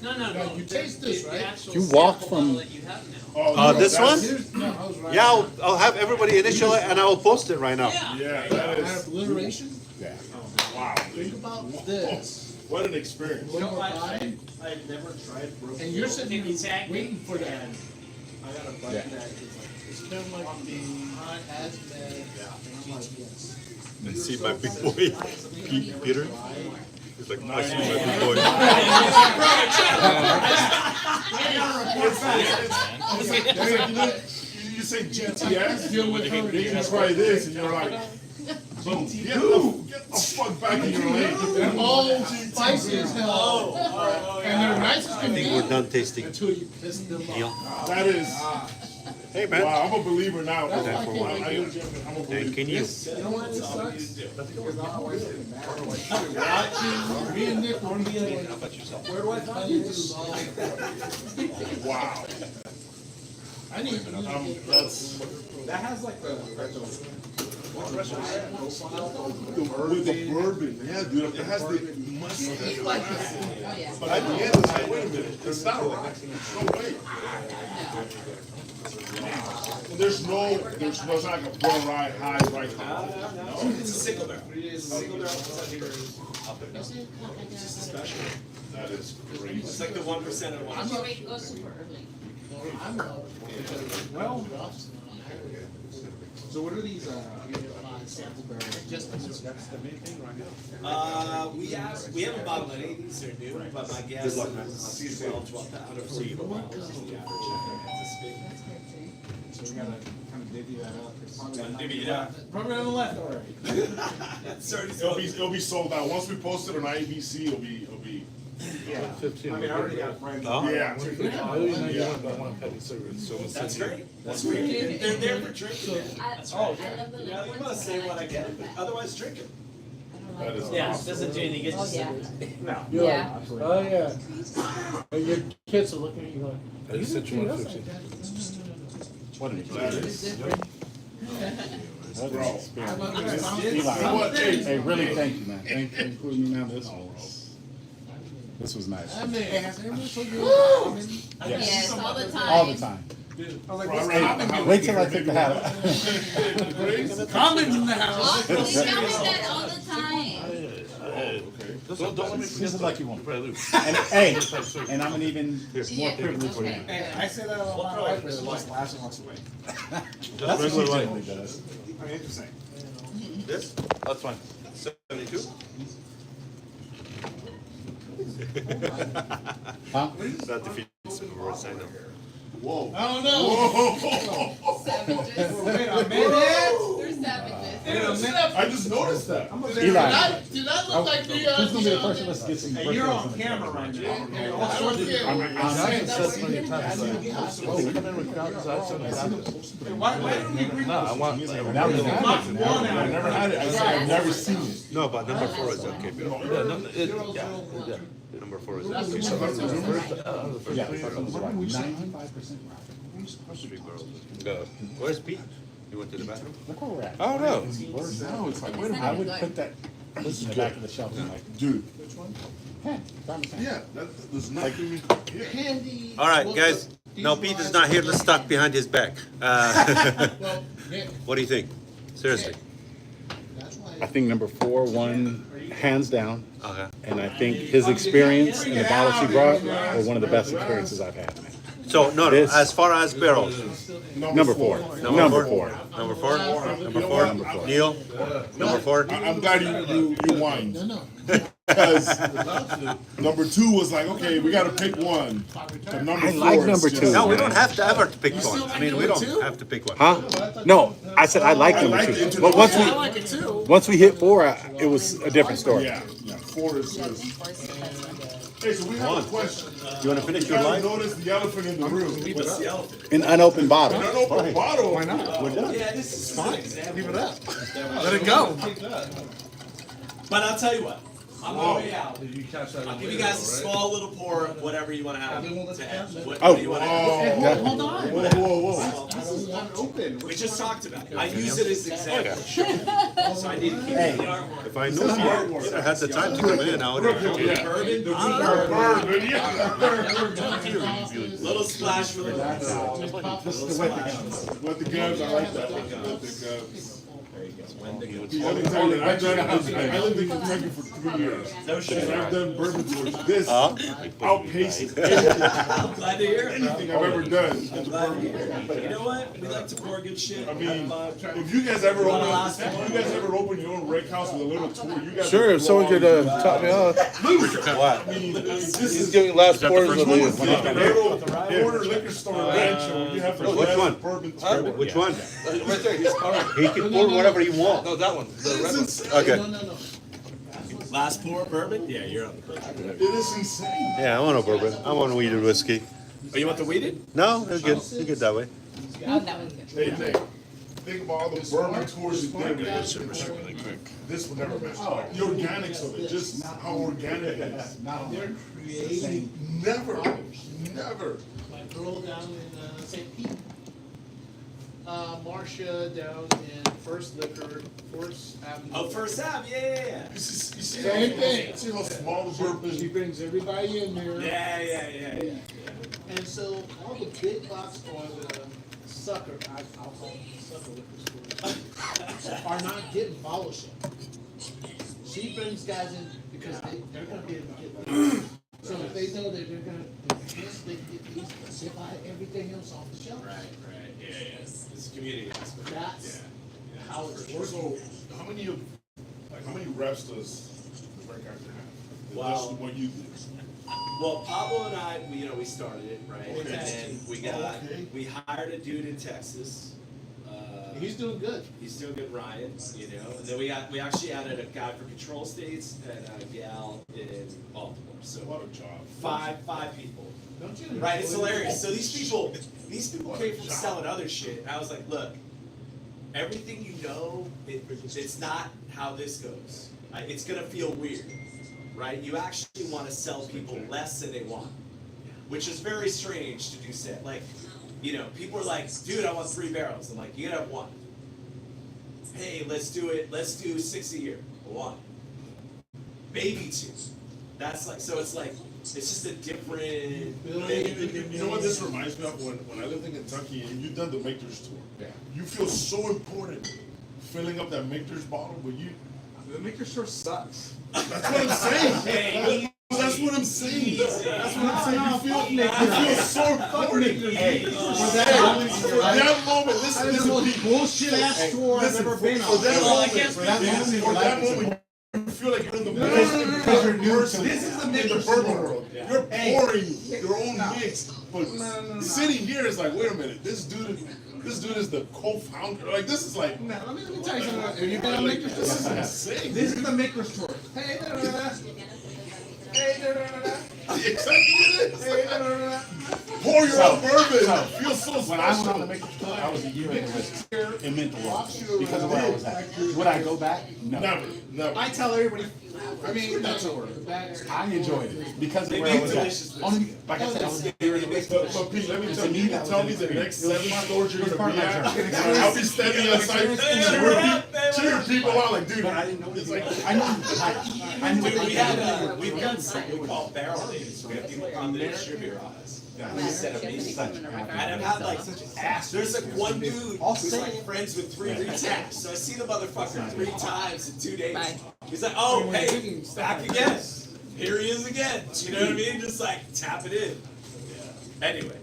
Speaker 9: No, no,
Speaker 5: Now,
Speaker 9: no.
Speaker 5: you taste this,
Speaker 9: the
Speaker 5: right?
Speaker 9: actual
Speaker 7: You walk
Speaker 9: sample
Speaker 7: from-
Speaker 9: bottle that you have now.
Speaker 6: Oh, no,
Speaker 1: This
Speaker 6: that's-
Speaker 1: one?
Speaker 5: Here's, no, I was right.
Speaker 1: Yeah, I'll have everybody initial it and I will post it right now.
Speaker 9: Yeah.
Speaker 6: Yeah, that
Speaker 5: I
Speaker 6: is,
Speaker 5: have alliteration.
Speaker 7: Yeah.
Speaker 6: wow.
Speaker 5: Think about this.
Speaker 6: What an experience.
Speaker 5: One more time,
Speaker 11: I've never tried broken.
Speaker 5: and you're sitting
Speaker 9: Exactly.
Speaker 5: here waiting for that.
Speaker 11: I got a buddy
Speaker 7: Yeah.
Speaker 11: that is like,
Speaker 5: It's kind of like the hazmat and GTS.
Speaker 1: And see my big boy, Peter. He's like, I see my big boy.
Speaker 6: You say GTS,
Speaker 5: Deal with
Speaker 6: then you
Speaker 5: hurricanes.
Speaker 6: try this, and you're like, boom, get the fuck back in your lane.
Speaker 5: They're all spicy as hell. And they're nice as can be
Speaker 1: We're done tasting.
Speaker 5: until you piss them
Speaker 1: Neil.
Speaker 5: off.
Speaker 6: That is,
Speaker 1: Hey, man.
Speaker 6: wow, I'm a believer now.
Speaker 5: That's why I
Speaker 6: I'm
Speaker 5: can't
Speaker 6: a
Speaker 5: wait
Speaker 6: believer.
Speaker 1: Thanking you.
Speaker 5: You know what this sucks? Because now I watching me and Nick on the
Speaker 11: where do I find this?
Speaker 6: Wow.
Speaker 5: I need
Speaker 6: That's,
Speaker 11: That has like the
Speaker 6: with the bourbon, yeah, dude, it has the musky.
Speaker 4: Oh, yeah.
Speaker 6: But at the end, it's like, wait a minute, it's not right. No way. There's no, it's like a bar ride, high right now.
Speaker 11: It's a single barrel. It's a single barrel. It's just a special.
Speaker 6: That is
Speaker 11: It's
Speaker 6: crazy.
Speaker 11: like the 1% of one.
Speaker 4: Your weight goes super early.
Speaker 5: I'm out.
Speaker 11: Well, so what are these sample barrels?
Speaker 5: Just
Speaker 11: That's the main thing right now. We haven't bottled any of these. They're new, but my guess is 12 pounds.
Speaker 5: see you.
Speaker 11: So we gotta kind of divvy that up. It's probably
Speaker 6: Divvy it up.
Speaker 11: Probably on the left already. It's already
Speaker 6: It'll be sold out. Once we post it on IBC, it'll be.
Speaker 11: Yeah. I mean, I already got friends.
Speaker 1: Oh.
Speaker 6: Yeah.
Speaker 11: That's great. That's great. They're there for drinking.
Speaker 4: Oh, yeah.
Speaker 11: Yeah, you wanna say what I get, otherwise drink it.
Speaker 6: That is
Speaker 9: Yeah, it
Speaker 6: awesome.
Speaker 9: doesn't do anything. It
Speaker 4: Oh,
Speaker 9: just
Speaker 4: yeah.
Speaker 11: No.
Speaker 4: Yeah.
Speaker 5: Oh, yeah. And your kids are looking at you like,
Speaker 8: I just sent you 150.
Speaker 6: That is, bro.
Speaker 7: Hey, really, thank you, man. Thank you for including me, man. This was nice.
Speaker 5: I mean, has anyone told you about common?
Speaker 4: Yes, all the time.
Speaker 7: All the time.
Speaker 5: I was like,
Speaker 6: Right,
Speaker 5: what's
Speaker 6: right.
Speaker 5: common?
Speaker 7: Wait till I take the hat off.
Speaker 5: Common's in the house.
Speaker 4: Oh, they tell me that all the time.
Speaker 8: Don't let me
Speaker 7: This
Speaker 8: forget
Speaker 7: is
Speaker 8: the
Speaker 7: like you want.
Speaker 8: Fred Luke.
Speaker 7: And hey, and I'm an even more
Speaker 4: Yeah,
Speaker 7: privileged for you.
Speaker 4: okay.
Speaker 11: Hey, I say that all my life, but it just laughs and walks away.
Speaker 7: That's what she generally does.
Speaker 11: I mean, interesting.
Speaker 1: This?
Speaker 8: That's fine.
Speaker 1: 72?
Speaker 7: Huh?
Speaker 1: That defeats the word sign up.
Speaker 6: Whoa.
Speaker 5: I don't know.
Speaker 6: Whoa.
Speaker 4: Savages.
Speaker 5: Wait a minute.
Speaker 4: They're savages.
Speaker 5: Wait a minute.
Speaker 6: I just noticed that.
Speaker 7: Eli,
Speaker 5: Did I look like the,
Speaker 7: who's gonna be the first of us to get some birthdays
Speaker 11: You're
Speaker 7: in
Speaker 11: on
Speaker 7: the
Speaker 11: camera
Speaker 7: camera?
Speaker 11: right now.
Speaker 5: I don't care.
Speaker 7: I'm
Speaker 8: Said plenty of times, like, oh, we come in with crowds, so I said,
Speaker 11: Why don't you bring
Speaker 8: no, I want.
Speaker 7: That was
Speaker 11: I've
Speaker 6: Never had it. I said I've never seen it.
Speaker 1: No, but number 4 is okay, Bill.
Speaker 8: Yeah, no, yeah.
Speaker 1: Number 4 is
Speaker 5: That's
Speaker 1: okay.
Speaker 5: the one that's
Speaker 8: The
Speaker 7: Yeah,
Speaker 8: first
Speaker 7: it was
Speaker 8: three.
Speaker 7: like 95%.
Speaker 1: Three girls.
Speaker 8: Yeah.
Speaker 1: Where's Pete? You went to the bathroom?
Speaker 7: Look where we're at.
Speaker 8: I don't know.
Speaker 6: Now it's like, wait a minute.
Speaker 7: I would put that in the back of the shelf and like,
Speaker 6: Dude.
Speaker 7: hey, grab a
Speaker 6: Yeah, there's nothing here.
Speaker 5: candy.
Speaker 1: All right, guys. No, Pete is not here. Let's talk behind his back.
Speaker 5: Well, Nick,
Speaker 1: What do you think? Seriously.
Speaker 5: that's why.
Speaker 7: I think number 4 won hands down.
Speaker 1: Okay.
Speaker 7: And I think his experience and the bottles he brought were one of the best experiences I've had.
Speaker 1: So, no,
Speaker 7: This-
Speaker 1: as far as barrels.
Speaker 7: Number 4. Number 4.
Speaker 1: Number 4? Number 4? Neil? Number 4?
Speaker 6: I'm glad you whined.
Speaker 5: No.
Speaker 6: Because number 2 was like, okay, we gotta pick one. But number
Speaker 7: I
Speaker 6: 4
Speaker 7: like
Speaker 6: is
Speaker 7: number
Speaker 6: just-
Speaker 7: 2.
Speaker 1: No, we don't have to ever pick one.
Speaker 5: like
Speaker 1: I mean, we
Speaker 5: number
Speaker 1: don't
Speaker 5: two?
Speaker 1: have to pick one.
Speaker 7: Huh? No, I said I like number
Speaker 6: like
Speaker 7: 2.
Speaker 6: it.
Speaker 7: But
Speaker 5: I like it too.
Speaker 7: once we hit 4, it was a different story.
Speaker 6: Yeah, 4 is just. Hey, so we have a question.
Speaker 1: You want to finish
Speaker 6: You
Speaker 1: your
Speaker 6: guys
Speaker 1: line?
Speaker 6: notice the elephant in the room.
Speaker 11: What's the elephant?
Speaker 7: An unopened bottle.
Speaker 6: An open bottle. Why not?
Speaker 1: We're done.
Speaker 11: Yeah, this is fine.
Speaker 5: Leave it up. Let it go.
Speaker 11: But I'll tell you what. On the way out,
Speaker 8: You catch that
Speaker 11: I'll give you guys a small little pour of whatever you want to have.
Speaker 10: They won't let
Speaker 11: to
Speaker 10: the
Speaker 11: have.
Speaker 10: cats
Speaker 11: What,
Speaker 7: Oh.
Speaker 11: what do you want to have?
Speaker 7: Yeah.
Speaker 5: Hold on.
Speaker 6: Whoa, whoa, whoa.
Speaker 5: I don't want it open.
Speaker 11: We just talked about it. I use it as an example. So I need to keep
Speaker 1: Hey.
Speaker 11: the artwork.
Speaker 1: If I knew you had the time to come in, I would have.
Speaker 6: Yeah.
Speaker 11: Bourbon,
Speaker 6: Bourbon, yeah.
Speaker 11: little splash for the
Speaker 6: What the gubs, I like that. What the gubs.
Speaker 11: When the good.
Speaker 6: Let me tell you, I lived in Kentucky for 3 years.
Speaker 11: No shit.
Speaker 6: And I've done bourbon tours. This outpaces
Speaker 11: I'm glad to hear it.
Speaker 6: anything I've ever done.
Speaker 11: I'm glad to hear it. You know what? We like to pour good shit.
Speaker 6: I mean,
Speaker 11: Have fun.
Speaker 6: if you guys ever open your own rec house with a little tour, you guys
Speaker 8: Sure, if someone could top me off.
Speaker 1: What?
Speaker 6: I mean, this
Speaker 8: He's
Speaker 6: is
Speaker 8: giving last pours of
Speaker 6: a
Speaker 8: the.
Speaker 6: little corner liquor store rancho. You have to
Speaker 1: Which one?
Speaker 6: bourbon tour.
Speaker 1: Which one?
Speaker 8: Right there, he's pouring.
Speaker 1: He can pour whatever he wants.
Speaker 8: No, that one. The red one.
Speaker 1: Okay.
Speaker 10: No.
Speaker 11: Last pour bourbon? Yeah, you're on the bourbon.
Speaker 6: It is insane.
Speaker 1: Yeah, I want a bourbon. I want weeded whiskey.
Speaker 11: Oh, you want the weeded?
Speaker 1: No, it's good. It's good that way.
Speaker 4: Oh, that was good.
Speaker 6: Hey, think about all the bourbon tours you did. This would never match. The organics of it, just how organic it is.
Speaker 10: They're creating
Speaker 6: Never.
Speaker 10: my girl down in St. Pete. Marcia down in First Liquor, First Avenue.
Speaker 11: Oh, First Ave, yeah.
Speaker 6: You see
Speaker 5: Same thing.
Speaker 6: See how small the bourbon
Speaker 5: She
Speaker 6: is?
Speaker 5: brings everybody in there.
Speaker 11: Yeah.
Speaker 10: And so all the big box or the sucker, I'll call them sucker liquor stores, are not getting fellowship. She brings guys in because they're gonna be able to get them. So if they know that they're gonna, they get these, they buy everything else off the shelf.
Speaker 11: Right. Yeah. It's a community aspect.
Speaker 10: That's how it's
Speaker 6: So,
Speaker 10: working.
Speaker 6: how many reps does the rec house have?
Speaker 11: Wow.
Speaker 6: That's what you do.
Speaker 11: Well, Pablo and I, we started it, right?
Speaker 6: Okay.
Speaker 11: And then we hired a dude in Texas.
Speaker 10: He's doing good.
Speaker 11: He's doing good, Ryan, you know. And then we actually added a guy for Control States and a gal in Baltimore. So
Speaker 6: What a job.
Speaker 11: five people.
Speaker 10: Don't you?
Speaker 11: Right, it's hilarious. So these people came from selling other shit. And I was like, look, everything you know, it's not how this goes. It's gonna feel weird, right? You actually want to sell people less than they want, which is very strange to do. Set like, you know, people are like, dude, I want 3 barrels. I'm like, you gotta have 1. Hey, let's do it. Let's do 6 a year. 1, maybe 2. That's like, so it's like, it's just a different thing.
Speaker 6: You know what this reminds me of? When I lived in Kentucky and you've done the Michter's tour. Yeah. You feel so important filling up that Michter's bottle, but you.
Speaker 7: The maker store sucks.
Speaker 6: That's what I'm saying.
Speaker 11: Hey,
Speaker 6: That's what I'm saying. That's what I'm saying. You feel so important. For that moment, listen, people.
Speaker 5: Bullshit ass store I've
Speaker 6: Listen,
Speaker 5: ever
Speaker 6: for
Speaker 5: been on.
Speaker 6: that moment, you feel like you're in the best person
Speaker 5: This is the
Speaker 6: in the
Speaker 5: Michter's
Speaker 6: bourbon
Speaker 5: store.
Speaker 6: world. You're pouring your own mix, but sitting here is like, wait a minute, this dude is the co-founder. Like, this is like,
Speaker 5: Now, let me tell you something. Have you been on Maker
Speaker 6: this is
Speaker 5: Store?
Speaker 6: insane.
Speaker 5: This is the Maker Store. Hey, da, da, da, da. Hey, da, da, da, da.
Speaker 6: Exactly what it is.
Speaker 5: Hey, da, da, da, da.
Speaker 6: Pour your own bourbon. Feel so
Speaker 12: When I went on
Speaker 6: special.
Speaker 12: the Maker Store, I was a year into whiskey. It meant the world because of where I was at. Would I go back? No.
Speaker 6: Never.
Speaker 5: I tell everybody, I mean, that's a word.
Speaker 12: I enjoyed it because of where I was at. Only, like I said, I was a year into whiskey.
Speaker 6: But Pete, let me tell you, tell me the next 7 stores you're gonna be at. I'll be standing outside cheering people out like, dude.
Speaker 12: But I didn't know
Speaker 6: It's
Speaker 12: it.
Speaker 6: like,
Speaker 12: I knew.
Speaker 11: Dude, we've done something we call barrel days. We have people come to distribute on us. We set up meetings. And I've had like such an ass. There's like one dude who's like friends with 3 retaps. So I see the motherfucker 3 times in 2 days. He's like, oh, hey, back again. Here he is again. You know what I mean? Just like tap it in. Anyway,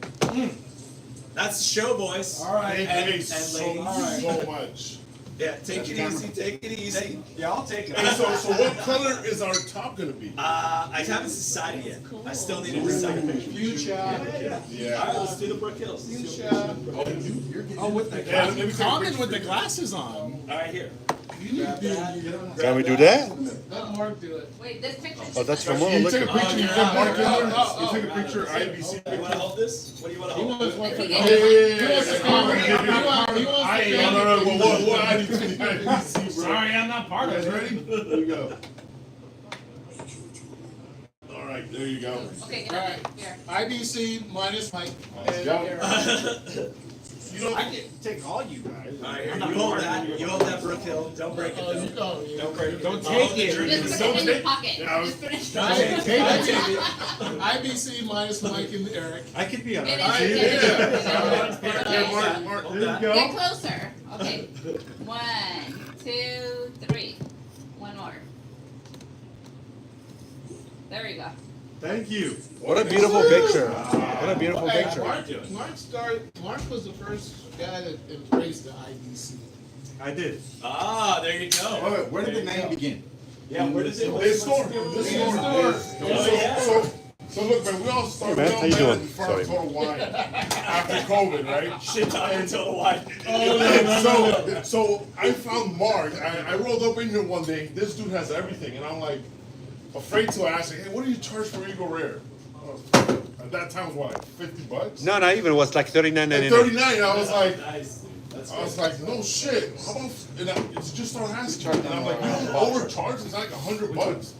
Speaker 11: that's the show, boys.
Speaker 5: All right.
Speaker 6: thank you
Speaker 11: And
Speaker 6: so
Speaker 11: ladies.
Speaker 6: much.
Speaker 11: Yeah, take it easy. Take it easy.
Speaker 5: Yeah, I'll take it.
Speaker 6: Hey, so what color is our top gonna be?
Speaker 11: I haven't decided yet. I still need to decide.
Speaker 10: Future.
Speaker 6: Yeah.
Speaker 11: All right, let's do the Brook Hills.
Speaker 5: Oh, with the
Speaker 6: Yeah, let me take a
Speaker 5: common
Speaker 6: picture.
Speaker 5: with the glasses on.
Speaker 11: All right, here.
Speaker 1: Can we do that?
Speaker 10: Let Mark do it.
Speaker 4: Wait, this picture.
Speaker 1: Oh, that's Ramona
Speaker 6: You take a
Speaker 1: Liquor.
Speaker 6: picture, you put Mark in there, you take a picture, IBC.
Speaker 11: You want to hold this? What do you want to hold?
Speaker 4: If you
Speaker 6: Yeah,
Speaker 4: get
Speaker 6: what IBC, bro?
Speaker 5: Sorry, I'm not part
Speaker 6: You
Speaker 5: of
Speaker 6: guys
Speaker 5: it.
Speaker 6: ready? Here we go. right, there you go.
Speaker 4: Okay,
Speaker 5: All right.
Speaker 4: here.
Speaker 5: IBC minus Mike.
Speaker 6: Let's go.
Speaker 11: You know,
Speaker 12: I can take all you guys.
Speaker 11: all right, you hold that. You hold that, Brook Hill. Don't break it.
Speaker 5: Oh,
Speaker 11: Though.
Speaker 5: you go. Yeah.
Speaker 11: Don't break it.
Speaker 12: Don't
Speaker 11: I'll
Speaker 12: take
Speaker 11: hold the
Speaker 12: it.
Speaker 11: drink.
Speaker 4: Just put it in your pocket. Just put it in your
Speaker 5: IBC minus Mike and Eric.
Speaker 12: I could be on
Speaker 4: It
Speaker 12: it.
Speaker 4: is, it is, it is.
Speaker 6: Yeah, Mark, there you
Speaker 4: Get
Speaker 6: go.
Speaker 4: closer. Okay. 1, 2, 3. One more. There you go.
Speaker 12: Thank you.
Speaker 7: What a beautiful picture. What a beautiful
Speaker 5: Hey,
Speaker 7: picture.
Speaker 5: Mark was the first guy that embraced the IBC.
Speaker 12: I did.
Speaker 11: Ah, there you go.
Speaker 12: Wait, where did the name begin?
Speaker 11: Yeah, where does it?
Speaker 6: This store. This store. So look, man, we all started
Speaker 1: Hey, man, how you doing?
Speaker 6: in front of Total Wine after COVID, right?
Speaker 11: Shit talking to the wife.
Speaker 6: So I found Mark. I rolled up in here one day. This dude has everything, and I'm like afraid to ask. Hey, what do you charge for Eagle Rare? At that time, it was what, like $50?
Speaker 1: No, not even. It was like $39.99.
Speaker 6: At 39, I was like,
Speaker 11: Nice. That's
Speaker 6: I was like, no shit. How about? And I just started asking, and I'm like, you don't overcharge? It's like $100.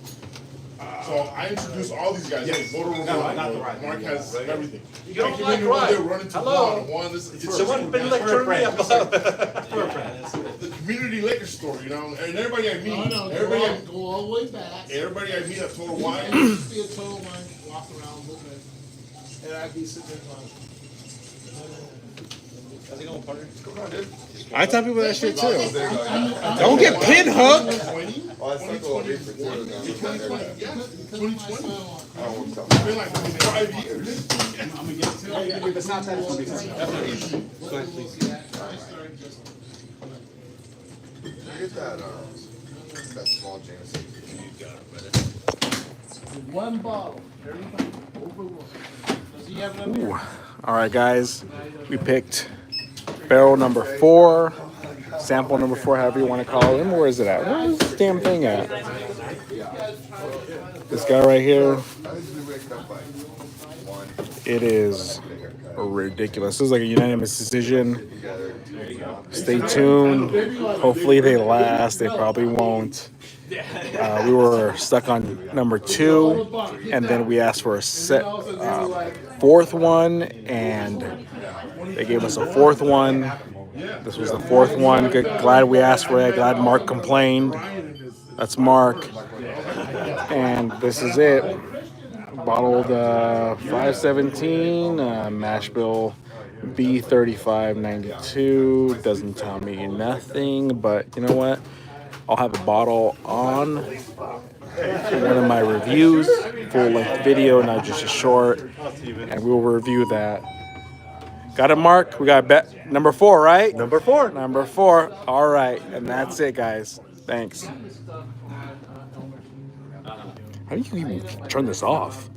Speaker 6: So I introduced all these guys. Hey, go to Ramona.
Speaker 12: not the right.
Speaker 6: Mark has everything.
Speaker 12: You don't
Speaker 6: I came
Speaker 12: like
Speaker 6: in here one day
Speaker 12: right.
Speaker 6: running to
Speaker 12: Hello.
Speaker 6: one. This is
Speaker 1: Someone been lecturing me about
Speaker 6: the community liquor store, you know, and everybody I meet,
Speaker 5: No,
Speaker 6: everybody,
Speaker 5: go all the way back.
Speaker 6: everybody I meet at Total Wine.
Speaker 5: Just be a total wine, walk around, look at, and I'd be sitting there going.
Speaker 11: How's it going, partner?
Speaker 7: I tell people that shit too. Don't get pin hooked.
Speaker 6: 2020?
Speaker 5: Oh, I think we'll be for
Speaker 6: 2020, yeah, 2020.
Speaker 5: Oh,
Speaker 6: It's been like 5 years.
Speaker 12: I'm gonna get it to you. If it's not that, it's gonna be something. Go ahead, please.
Speaker 13: Get that small Jameson.
Speaker 5: one bottle, everything over one. Does he have enough?
Speaker 7: Ooh. All right, guys. We picked barrel number 4, sample number 4, however you want to call it. Where is it at? Where's this damn thing at? This guy right here. It is ridiculous. This is like a unanimous decision. Stay tuned. Hopefully they last. They probably won't. We were stuck on number 2, and then we asked for a fourth one, and they gave us a 4th one. This was the 4th one. Good, glad we asked for it. Glad Mark complained. That's Mark. And this is it. Bottled 517, mash bill B3592. Doesn't tell me nothing, but you know what? I'll have a bottle on one of my reviews, full-length video, not just a short, and we'll review that. Got it, Mark? We got bet number 4, right?
Speaker 1: Number 4.
Speaker 7: Number 4. All right, and that's it, guys. Thanks. How do you even turn this off?